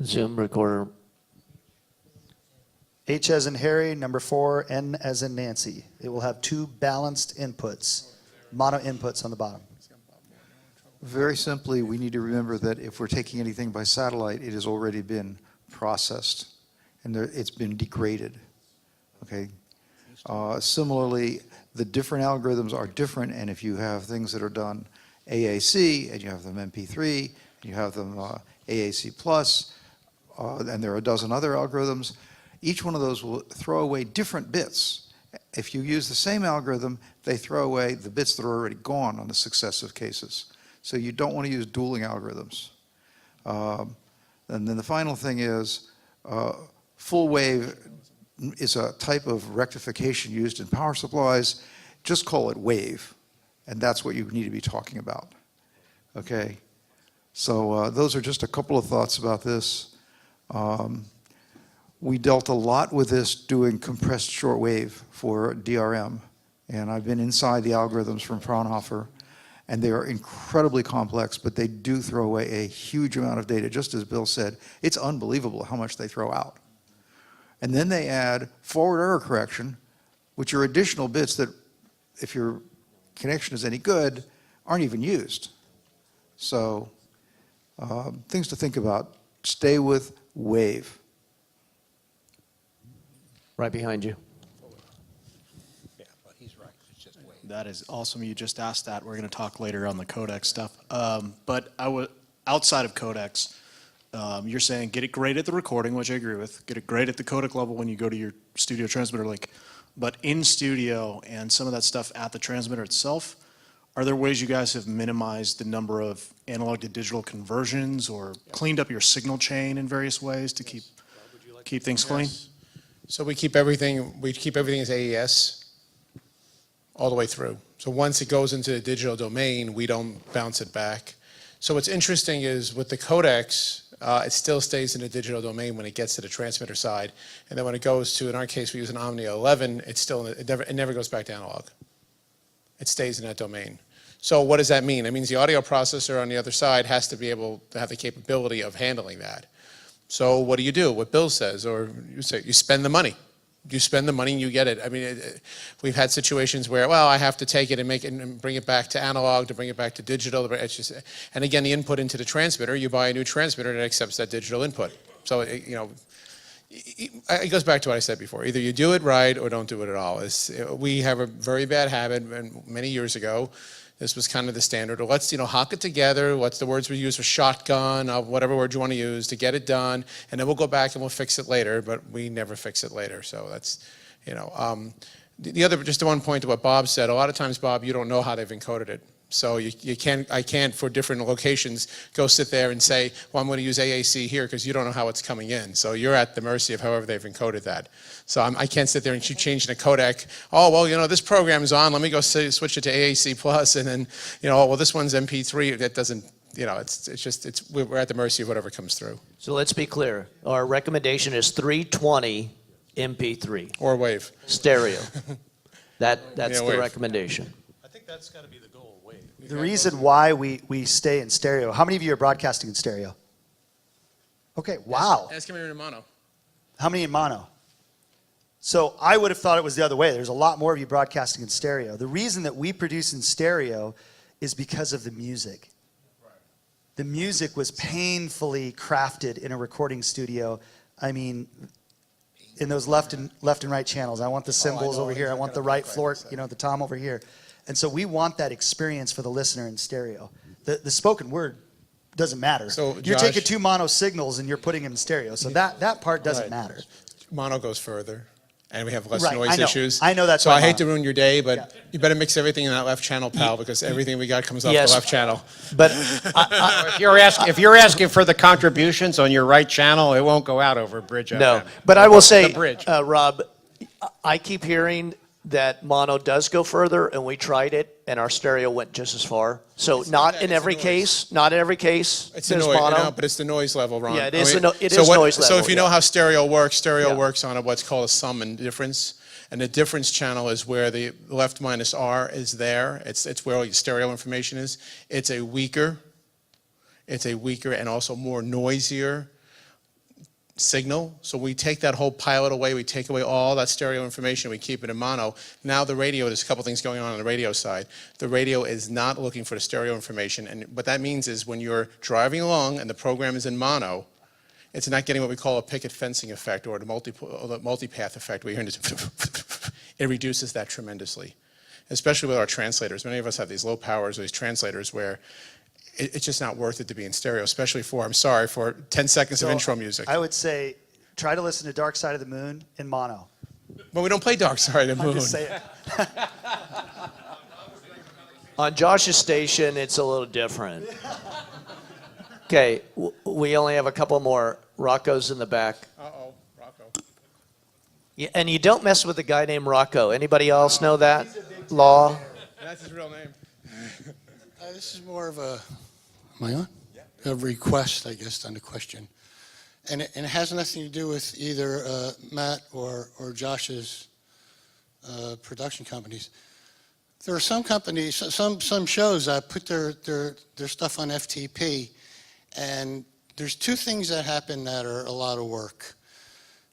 Zoom recorder. H as in Harry, number 4, N as in Nancy. It will have 2 balanced inputs, mono inputs on the bottom. Very simply, we need to remember that if we're taking anything by satellite, it has already been processed and it's been degraded. Okay. Similarly, the different algorithms are different, and if you have things that are done AAC and you have them MP3, and you have them AAC plus, and there are a dozen other algorithms, each one of those will throw away different bits. If you use the same algorithm, they throw away the bits that are already gone on the successive cases. So you don't want to use dueling algorithms. And then the final thing is full wave is a type of rectification used in power supplies. Just call it wave, and that's what you need to be talking about. Okay? So those are just a couple of thoughts about this. We dealt a lot with this doing compressed shortwave for DRM, and I've been inside the algorithms from Fraunhofer, and they are incredibly complex, but they do throw away a huge amount of data. Just as Bill said, it's unbelievable how much they throw out. And then they add forward error correction, which are additional bits that, if your connection is any good, aren't even used. So things to think about. Stay with wave. Right behind you. Yeah, but he's right. It's just way. That is awesome. You just asked that. We're going to talk later on the codec stuff. But outside of codecs, you're saying get it great at the recording, which I agree with. Get it great at the codec level when you go to your studio transmitter link. But in studio and some of that stuff at the transmitter itself, are there ways you guys have minimized the number of analog to digital conversions or cleaned up your signal chain in various ways to keep things clean? So we keep everything as AES all the way through. So once it goes into the digital domain, we don't bounce it back. So what's interesting is with the codecs, it still stays in the digital domain when it gets to the transmitter side. And then when it goes to, in our case, we use an Omnia 11, it never goes back to analog. It stays in that domain. So what does that mean? It means the audio processor on the other side has to be able to have the capability of handling that. So what do? What Bill says, or you say, you spend the money. You spend the money and you get it. I mean, we've had situations where, well, I have to take it and make it and bring it back to analog, to bring it back to digital. It's just, and again, the input into the transmitter, you buy a new transmitter and it accepts that digital input. So, it goes back to what I said before. Either you do it right or don't do it at all. We have a very bad habit, and many years ago, this was kind of the standard. Or let's, hock it together. What's the words we use for shotgun, whatever word you want to use to get it done, and then we'll go back and we'll fix it later. But we never fix it later. So that's, the other, just one point to what Bob said. A lot of times, Bob, you don't know how they've encoded it. So I can't for different locations go sit there and say, well, I'm going to use AAC here because you don't know how it's coming in. So you're at the mercy of however they've encoded that. So I can't sit there and keep changing the codec. Oh, well, this program is on. Let me go switch it to AAC plus, and then, well, this one's MP3. That doesn't, we're at the mercy of whatever comes through. So let's be clear. Our recommendation is 320 MP3 Or wave. stereo. That's Yeah, the wave. recommendation. I think that's got to be the goal, Wade. The reason why we stay in stereo, how many of you are broadcasting in stereo? Okay, wow. Ask him in mono. How many in mono? So I would have thought it was the other way. There's a lot more of you broadcasting in stereo. The reason that we produce in stereo is because of the music. The music was painfully crafted in a recording studio. I mean, in those left and right channels. I want the cymbals over here. I want the right floor, the tom over here. And so we want that experience for the listener in stereo. The spoken word doesn't matter. So, you're Josh- taking two mono signals and you're putting them in stereo. So that part doesn't Right. matter. Mono goes further, and we have less Right, noise I know. issues. I know that's So why I hate mono. to ruin your day, but Yeah. you better mix everything in that left channel, pal, because everything we got comes off Yes. the left channel. But If you're asking for the contributions on your right channel, it won't go out over Bridge no. FM. But I will say, The bridge. Rob, I keep hearing that mono does go further, and we tried it, and our stereo went just as far. So not that, in it's every the noise. case. Not in every case. It's the there's noise, mono. but it's the noise level, Ron. Yeah, it is I mean, the no- it so is noise So level, if you know yeah. how stereo works Yeah. works on what's called a sum and difference. And the difference channel is where the left minus R is there. It's where all your stereo information is. It's a weaker and also more noisier signal. So we take that whole pilot away, we take away all that stereo information, we keep it in mono. Now the radio, there's a couple things going on the radio side. The radio is not looking for the stereo information, and what that means is when you're driving along and the program is in mono, it's not getting what we call a picket fencing effect or the multipath effect where you're hearing this. It reduces that tremendously, especially with our translators. Many of us have these low powers, these translators where it's just not worth it to be in stereo, especially for 10 seconds of So intro music. I would say try to listen to Dark Side of the Moon in mono. But we don't play Dark Side of the I'm Moon. just saying. On Josh's station, it's a little different. Okay, we only have a couple more. Rocco's in the back. Uh-oh, Rocco. Yeah, and you don't mess with a guy named Rocco. Anybody else know that law? That's his real name. This is more of a, am I on? A request, I guess, than a question. And it has nothing to do with either Matt or Josh's production companies. There are some companies, some shows that put their stuff on FTP, and there's two things that happen that are a lot of work.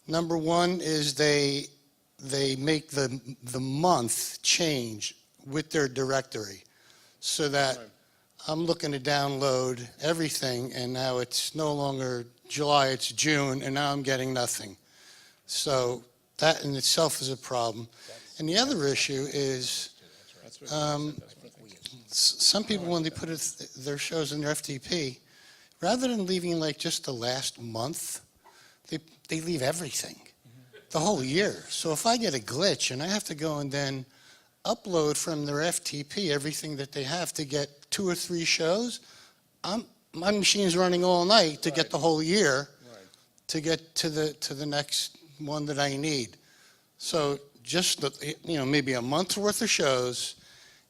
Number one is they make the month change with their directory, so that I'm looking to download everything, and now it's no longer July, it's June, and now I'm getting nothing. So that in itself is a problem. And the other issue is some people, when they put their shows in their FTP, rather than leaving like just the last month, they leave everything, the whole year. So if I get a glitch and I have to go and then upload from their FTP everything that they have to get 2 or 3 shows, my machine's running all night to get the whole year, to get to the next one that I need. So just maybe a month's worth of shows,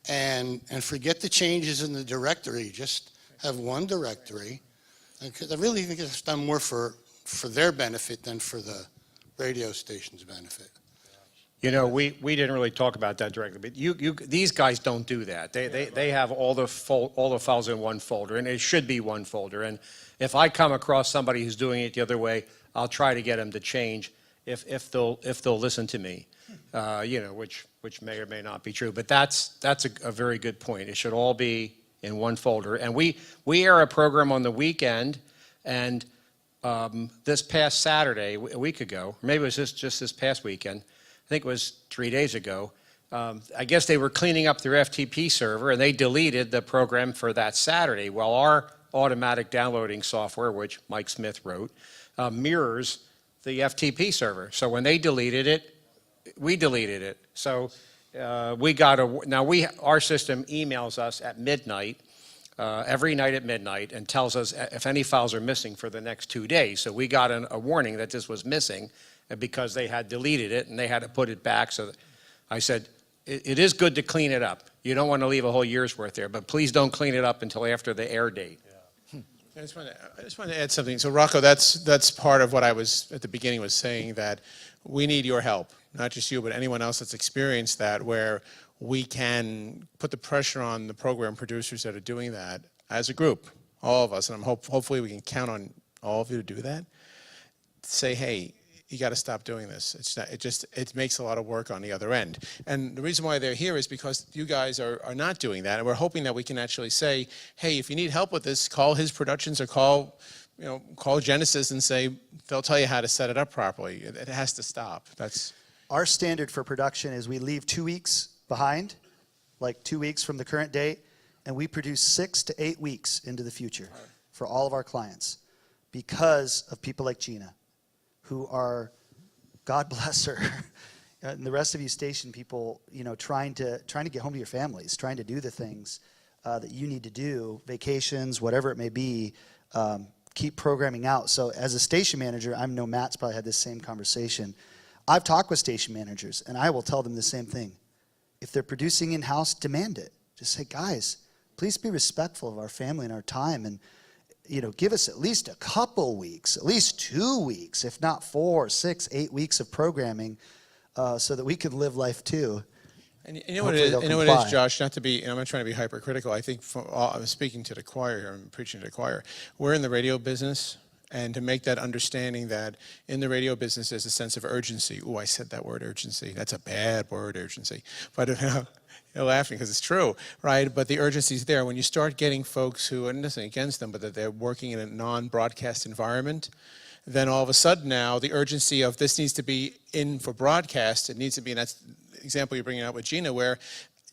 and forget the changes in the directory. Just have one directory. I really think it's done more for their benefit than for the radio station's benefit. You know, we didn't really talk about that directly, but these guys don't do that. They have all the files in one folder, and it should be one folder. And if I come across somebody who's doing it the other way, I'll try to get them to change if they'll listen to me. You know, which may or may not be true. But that's a very good point. It should all be in one folder. And we air a program on the weekend, and this past Saturday, a week ago, or maybe it was just this past weekend, I think it was 3 days ago, I guess they were cleaning up their FTP server, and they deleted the program for that Saturday. Well, our automatic downloading software, which Mike Smith wrote, mirrors the FTP server. So when they deleted it, we deleted it. So our system emails us at midnight, every night at midnight, and tells us if any files are missing for the next 2 days. So we got a warning that this was missing because they had deleted it and they had to put it back. So I said, it is good to clean it up. You don't want to leave a whole year's worth there, but please don't clean it up until after the air date. I just want to add something. So Rocco, that's part of what I was at the beginning was saying, that we need your help, not just you, but anyone else that's experienced that, where we can put the pressure on the program producers that are doing that as a group, all of us, and hopefully we can count on all of you to do that. Say, hey, you got to stop doing this. It makes a lot of work on the other end. And the reason why they're here is because you guys are not doing that. And we're hoping that we can actually say, hey, if you need help with this, call His Productions or call Genesis and say, they'll tell you how to set it up properly. It has to stop. That's Our standard for production is we leave 2 weeks behind, like 2 weeks from the current date, and we produce 6 to 8 weeks into the future for all of our clients because of people like Gina, who are, God bless her, and the rest of you station people, trying to get home to your families, trying to do the things that you need to do, vacations, whatever it may be, keep programming out. So as a station manager, I know Matt's probably had this same conversation. I've talked with station managers, and I will tell them the same thing. If they're producing in-house, demand it. Just say, guys, please be respectful of our family and our time, and give us at least a couple weeks, at least 2 weeks, if not 4, 6, 8 weeks of programming, so that we can live life too. And you know what it is, Josh, not to be, I'm not trying to be hypercritical. I think I'm speaking to the choir here, I'm preaching to the choir. We're in the radio business, and to make that understanding that in the radio business there's a sense of urgency. Ooh, I said that word, urgency. That's a bad word, urgency. But you're laughing because it's true, right? But the urgency's there. When you start getting folks who, and nothing against them, but that they're working in a non-broadcast environment, then all of a sudden now the urgency of this needs to be in for broadcast. It needs to be, and that's the example you're bringing out with Gina, where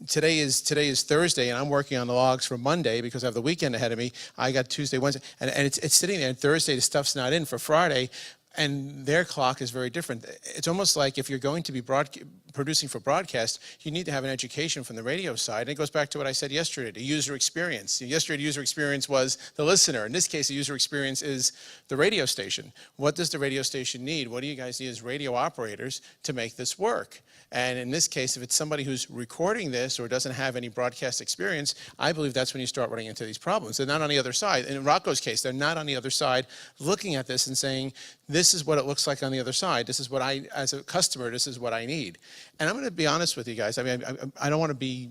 today is Thursday, and I'm working on the logs for Monday because I have the weekend ahead of me. I got Tuesday, Wednesday, and it's sitting there. And Thursday, the stuff's not in for Friday. And their clock is very different. It's almost like if you're going to be producing for broadcast, you need to have an education from the radio side. And it goes back to what I said yesterday, the user experience. Yesterday, the user experience was the listener. In this case, the user experience is the radio station. What does the radio station need? What do you guys need as radio operators to make this work? And in this case, if it's somebody who's recording this or doesn't have any broadcast experience, I believe that's when you start running into these problems. They're not on the other side. In Rocco's case, they're not on the other side looking at this and saying, this is what it looks like on the other side. This is what as a customer, this is what I need. And I'm going to be honest with you guys. I mean, I don't want to be,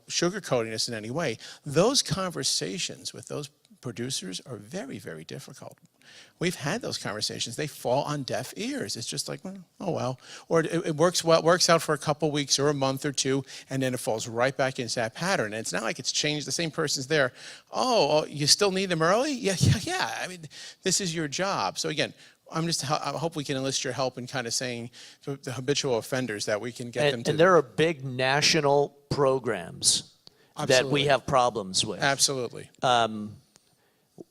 sugarcoating this in any way. Those conversations with those producers are very, very difficult. We've had those conversations. They fall on deaf ears. It's just like, oh well. Or it works out for a couple weeks or a month or two, and then it falls right back into that pattern. And it's not like it's changed. The same person's there. Oh, you still need them early? Yeah. I mean, this is your job. So again, I hope we can enlist your help in kind of saying to the habitual offenders that we can get them to. And there are big national programs that we have problems with. Absolutely.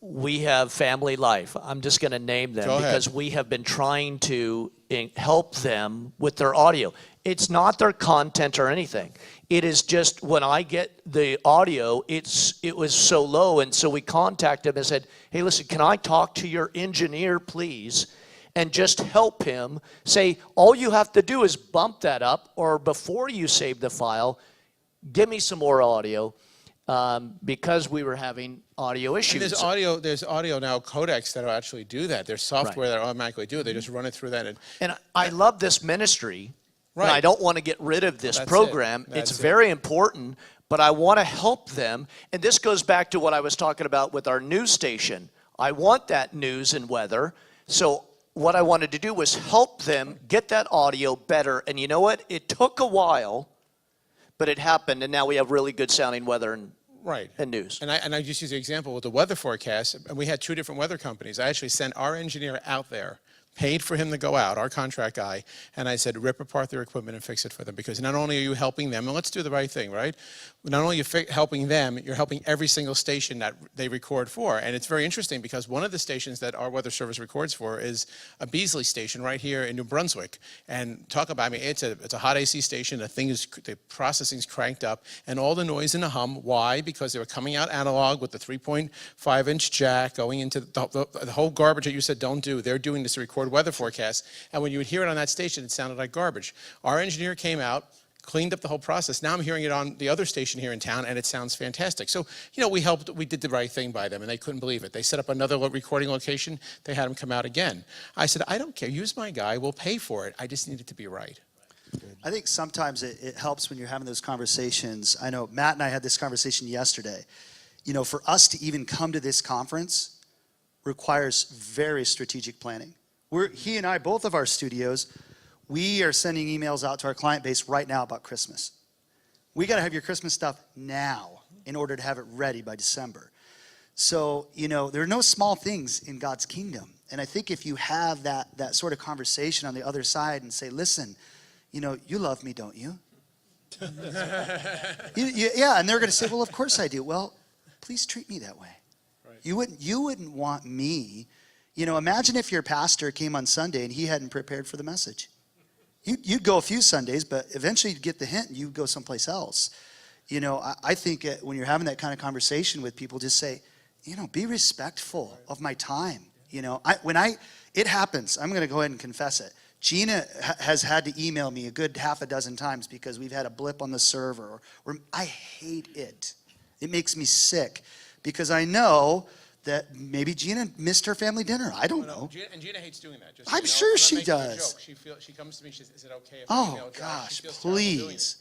We have Family Life. I'm just going to name them because we have been trying to help them with their audio. It's not their content or anything. It is just when I get the audio, it was so low, and so we contacted him and said, hey, listen, can I talk to your engineer, please, and just help him? Say, all you have to do is bump that up, or before you save the file, give me some more audio. Because we were having audio issues. And there's audio now codecs that will actually do that. There's software that automatically do it. They just run it through that. And I love this ministry And I Right. don't want to get rid of this That's it. program. That's It's it. very important, but I want to help them. And this goes back to what I was talking about with our news station. I want that news and weather. So what I wanted to do was help them get that audio better. And you know what? It took a while, but it happened. And now we have really good sounding weather Right. and news. And I just use the example with the weather forecast. And we had 2 different weather companies. I actually sent our engineer out there, paid for him to go out, our contract guy, and I said, rip apart their equipment and fix it for them, because not only are you helping them, and let's do the right thing, right? Not only are you helping them, you're helping every single station that they record for. And it's very interesting because one of the stations that our weather service records for is a Beasley station right here in New Brunswick. And talk about, I mean, it's a hot AC station. The processing's cranked up, and all the noise and the hum. Why? Because they were coming out analog with the 3.5-inch jack going into the whole garbage that you said don't do. They're doing this to record weather forecasts, and when you would hear it on that station, it sounded like garbage. Our engineer came out, cleaned up the whole process. Now I'm hearing it on the other station here in town, and it sounds fantastic. So, you know, we did the right thing by them, and they couldn't believe it. They set up another recording location. They had them come out again. I said, I don't care. Use my guy. We'll pay for it. I just need it to be right. I think sometimes it helps when you're having those conversations. I know Matt and I had this conversation yesterday. You know, for us to even come to this conference requires very strategic planning. He and I, both of our studios, we are sending emails out to our client base right now about Christmas. We got to have your Christmas stuff now in order to have it ready by December. So, you know, there are no small things in God's kingdom. And I think if you have that sort of conversation on the other side and say, listen, you know, you love me, don't you? Yeah, and they're going to say, well, of course I do. Well, please treat me that way. Right. You wouldn't want me. You know, imagine if your pastor came on Sunday and he hadn't prepared for the message. You'd go a few Sundays, but eventually you'd get the hint and you'd go someplace else. You know, I think when you're having that kind of conversation with people, just say, you know, be respectful of my time. You know, it happens. I'm going to go ahead and confess it. Gina has had to email me a good half a dozen times because we've had a blip on the server. Or I hate it. It makes me sick because I know that maybe Gina missed her family dinner. I don't know. And Gina hates doing that. Just I'm sure she does. She comes to me, she says, is it okay if Oh, I email Josh? gosh, She feels terrible doing it. please.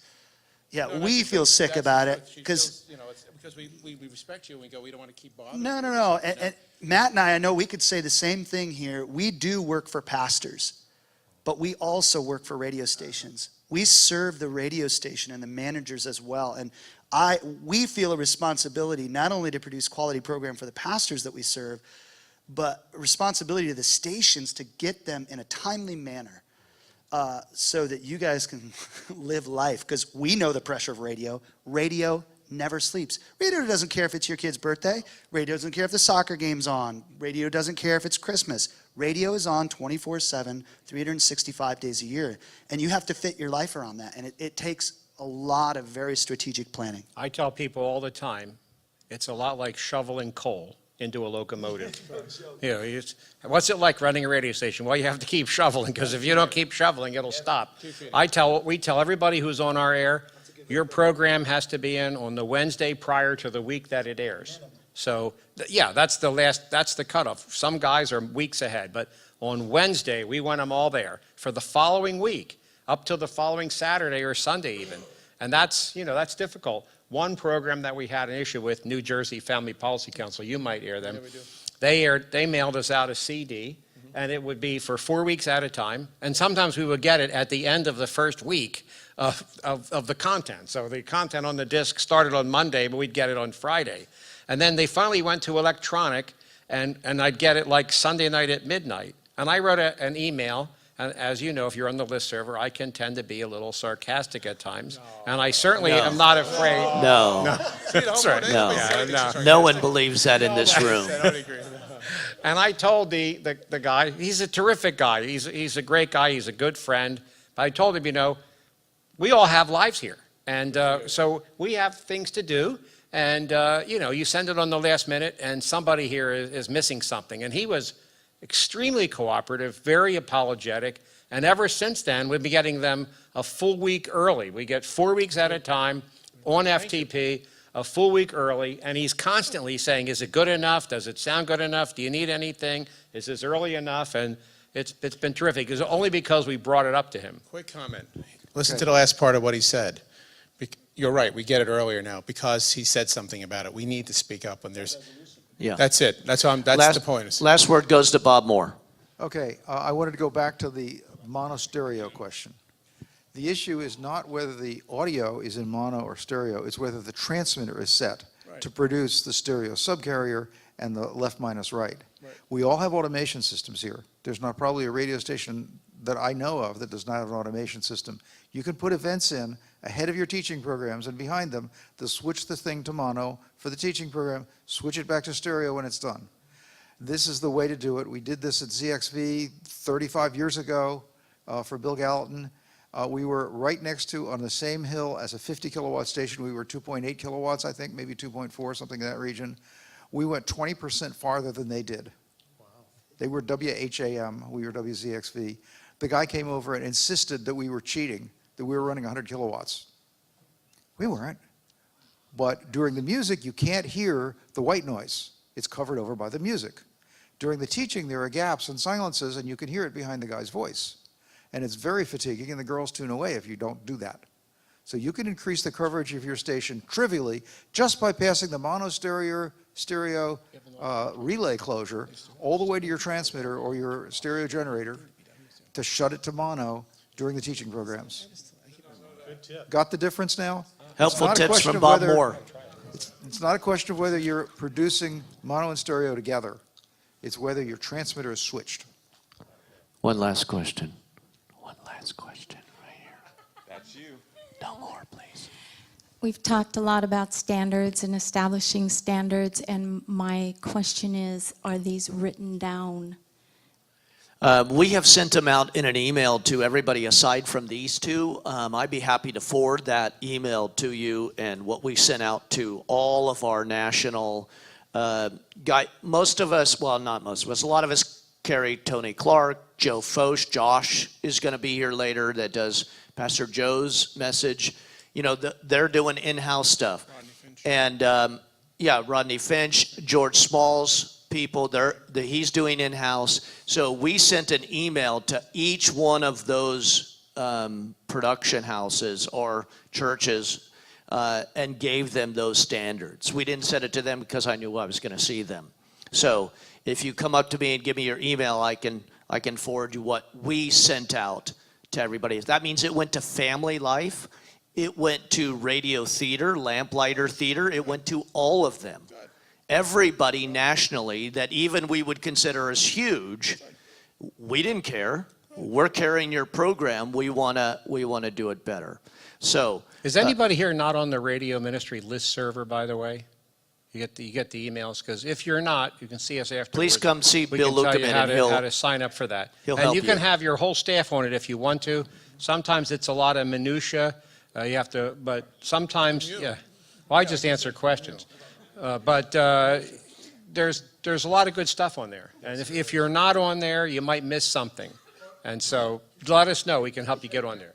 Yeah, No, we that's feel because sick that's about the it truth. She because feels, you know, it's because we respect you and we go, we don't want to keep bothering no, you. no, no. And Matt and I know we could say the same thing here. We do work for pastors, but we also work for radio stations. We serve the radio station and the managers as well. And we feel a responsibility not only to produce quality program for the pastors that we serve, but a responsibility to the stations to get them in a timely manner so that you guys can live life. Because we know the pressure of radio. Radio never sleeps. Radio doesn't care if it's your kid's birthday. Radio doesn't care if the soccer game's on. Radio doesn't care if it's Christmas. Radio is on 24/7, 365 days a year. And you have to fit your life around that. And it takes a lot of very strategic planning. I tell people all the time, it's a lot like shoveling coal into a locomotive. You know, what's it like running a radio station? Well, you have to keep shoveling, because if you don't keep shoveling, it'll stop. We tell everybody who's on our air, your program has to be in on the Wednesday prior to the week that it airs. So, yeah, that's the cutoff. Some guys are weeks ahead, but on Wednesday, we want them all there for the following week, up to the following Saturday or Sunday even. And that's difficult. One program that we had an issue with, New Jersey Family Policy Council, you might hear them. Yeah, we do. They mailed us out a CD, and it would be for 4 weeks at a time. And sometimes we would get it at the end of the first week of the content. So the content on the disc started on Monday, but we'd get it on Friday. And then they finally went to electronic, and I'd get it like Sunday night at midnight. And I wrote an email. And as you know, if you're on the list server, I can tend to be a little sarcastic at times. And I certainly am not afraid. No. That's right. No. Yeah, No one believes that in this room. And I told the guy, he's a terrific guy. He's a great guy. He's a good friend. But I told him, you know, we all have lives here. And so we have things to do. And, you know, you send it on the last minute and somebody here is missing something. And he was extremely cooperative, very apologetic, and ever since then, we've been getting them a full week early. We get 4 weeks at a time on FTP, a full week early, and he's constantly saying, is it good enough? Does it sound good enough? Do you need anything? Is this early enough? And it's been terrific. It's only because we brought it up to him. Quick comment. Listen Okay. to the last part of what he said. You're right, we get it earlier now, because he said something about it. We need to speak up when there's, Yeah. that's it. That's the point. Last word goes to Bob Moore. Okay, I wanted to go back to the mono stereo question. The issue is not whether the audio is in mono or stereo, it's whether the transmitter is set to produce the stereo subcarrier and the left minus right. We all have automation systems here. There's not probably a radio station that I know of that does not have an automation system. You can put events in ahead of your teaching programs and behind them to switch the thing to mono for the teaching program, switch it back to stereo when it's done. This is the way to do it. We did this at ZXV 35 years ago for Bill Gallatin. We were right next to, on the same hill as a 50 kilowatt station. We were 2.8 kilowatts, I think, maybe 2.4, something in that region. We went 20% farther than they did. Wow. They were WHAM, we were WZXV. The guy came over and insisted that we were cheating, that we were running 100 kilowatts. We weren't. But during the music, you can't hear the white noise. It's covered over by the music. During the teaching, there are gaps and silences, and you can hear it behind the guy's voice. And it's very fatiguing, and the girls tune away if you don't do that. So you can increase the coverage of your station trivially just by passing the mono stereo relay closure all the way to your transmitter or your stereo generator to shut it to mono during the teaching programs. Got the difference now? Helpful It's not a tips question from of Bob whether- Moore. It's not a question of whether you're producing mono and stereo together. It's whether your transmitter is switched. One last question. One last question right here. That's you. No more, please. We've talked a lot about standards and establishing standards, and my question is, are these written down? We have sent them out in an email to everybody aside from these two. I'd be happy to forward that email to you and what we sent out to all of our national most of us, well, not most of us, a lot of us carry Tony Clark, Joe Foch, Josh is going to be here later that does Pastor Joe's message. You know, they're doing in-house stuff. And Rodney Finch, George Smalls, people, he's doing in-house. So we sent an email to each one of those production houses or churches and gave them those standards. We didn't send it to them because I knew I was going to see them. So if you come up to me and give me your email, I can forward you what we sent out to everybody. That means it went to Family Life. It went to Radio Theater, Lamplighter Theater. It went to all of them. Everybody nationally that even we would consider as huge, we didn't care. We're carrying your program. We wanna do it better. So Is anybody here not on the radio ministry list server, by the way? You get the emails, because if you're not, you can see us afterwards. please come see We Bill can tell you Lukeman how and to, how to sign up for that. he'll And help you can you. have your whole staff on it if you want to. Sometimes it's a lot of minutia. You have to, but sometimes, yeah. Well, I just answer questions. But there's a lot of good stuff on there. And if you're not on there, you might miss something. And so let us know. We can help you get on there.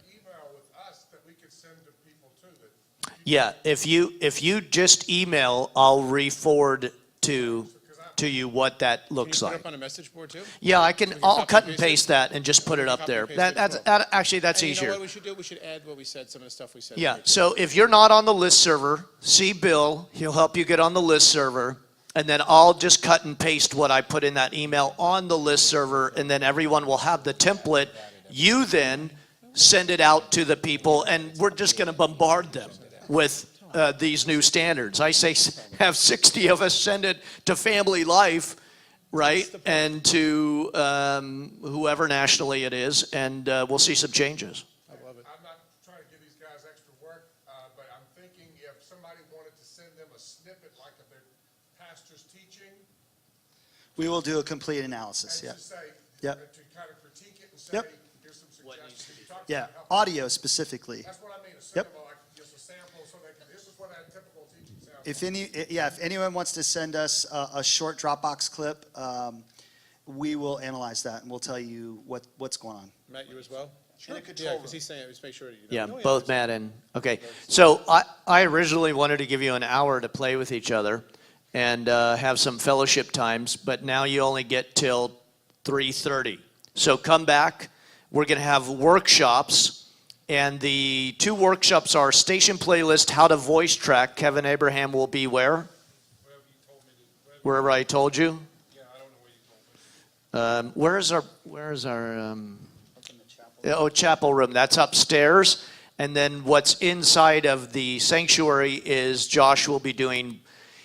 yeah, if you just email, I'll re-forward to you what that looks Can you like. put up on a message board too? Yeah, I'll copy cut and paste paste that and just put it up Copy there. and paste it. Actually, that's And you know easier. what we should do? We should add what we said, some of the stuff we said. Yeah, so if you're not on the list server, see Bill, he'll help you get on the list server, and then I'll just cut and paste what I put in that email on the list server, and then everyone will have the template. You then send it out to the people, and we're just going to bombard them with these new standards. I say have 60 of us send it to Family Life, right, and to whoever nationally it is, and we'll see some changes. I'm not trying to give these guys extra work, but I'm thinking if somebody wanted to send them a snippet like of their pastor's teaching, We will do a complete analysis, yeah. and to say, Yep. to kind of critique it and say, Yep. here's some suggestions. Can you talk Yeah, about help? audio specifically. That's what I mean, a Yep. sample, like just a sample, so they can, this is what that typical teaching sounds like. If anyone wants to send us a short Dropbox clip, we will analyze that and we'll tell you what's going on. Matt, you as well? In a Yeah, control because he's saying, just make sure. Yeah, both Matt and, okay. So I originally wanted to give you an hour to play with each other and have some fellowship times, but now you only get till 3:30. So come back. We're going to have workshops, And the 2 workshops are station playlist, how to voice track. Kevin Abraham will be where? Wherever I told you? Yeah, I don't know where you told me. Where is our chapel room? That's upstairs. And then what's inside of the sanctuary is Josh will be doing,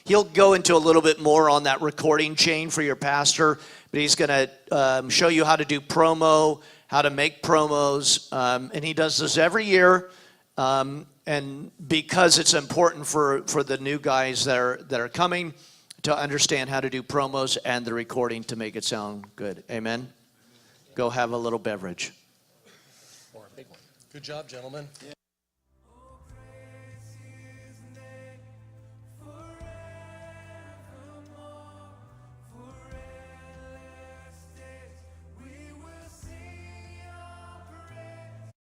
he'll go into a little bit more on that recording chain for your pastor, but he's going to show you how to do promo, how to make promos, and he does this every year. And because it's important for the new guys that are coming to understand how to do promos and the recording to make it sound good. Amen? Go have a little beverage. Good job, gentlemen.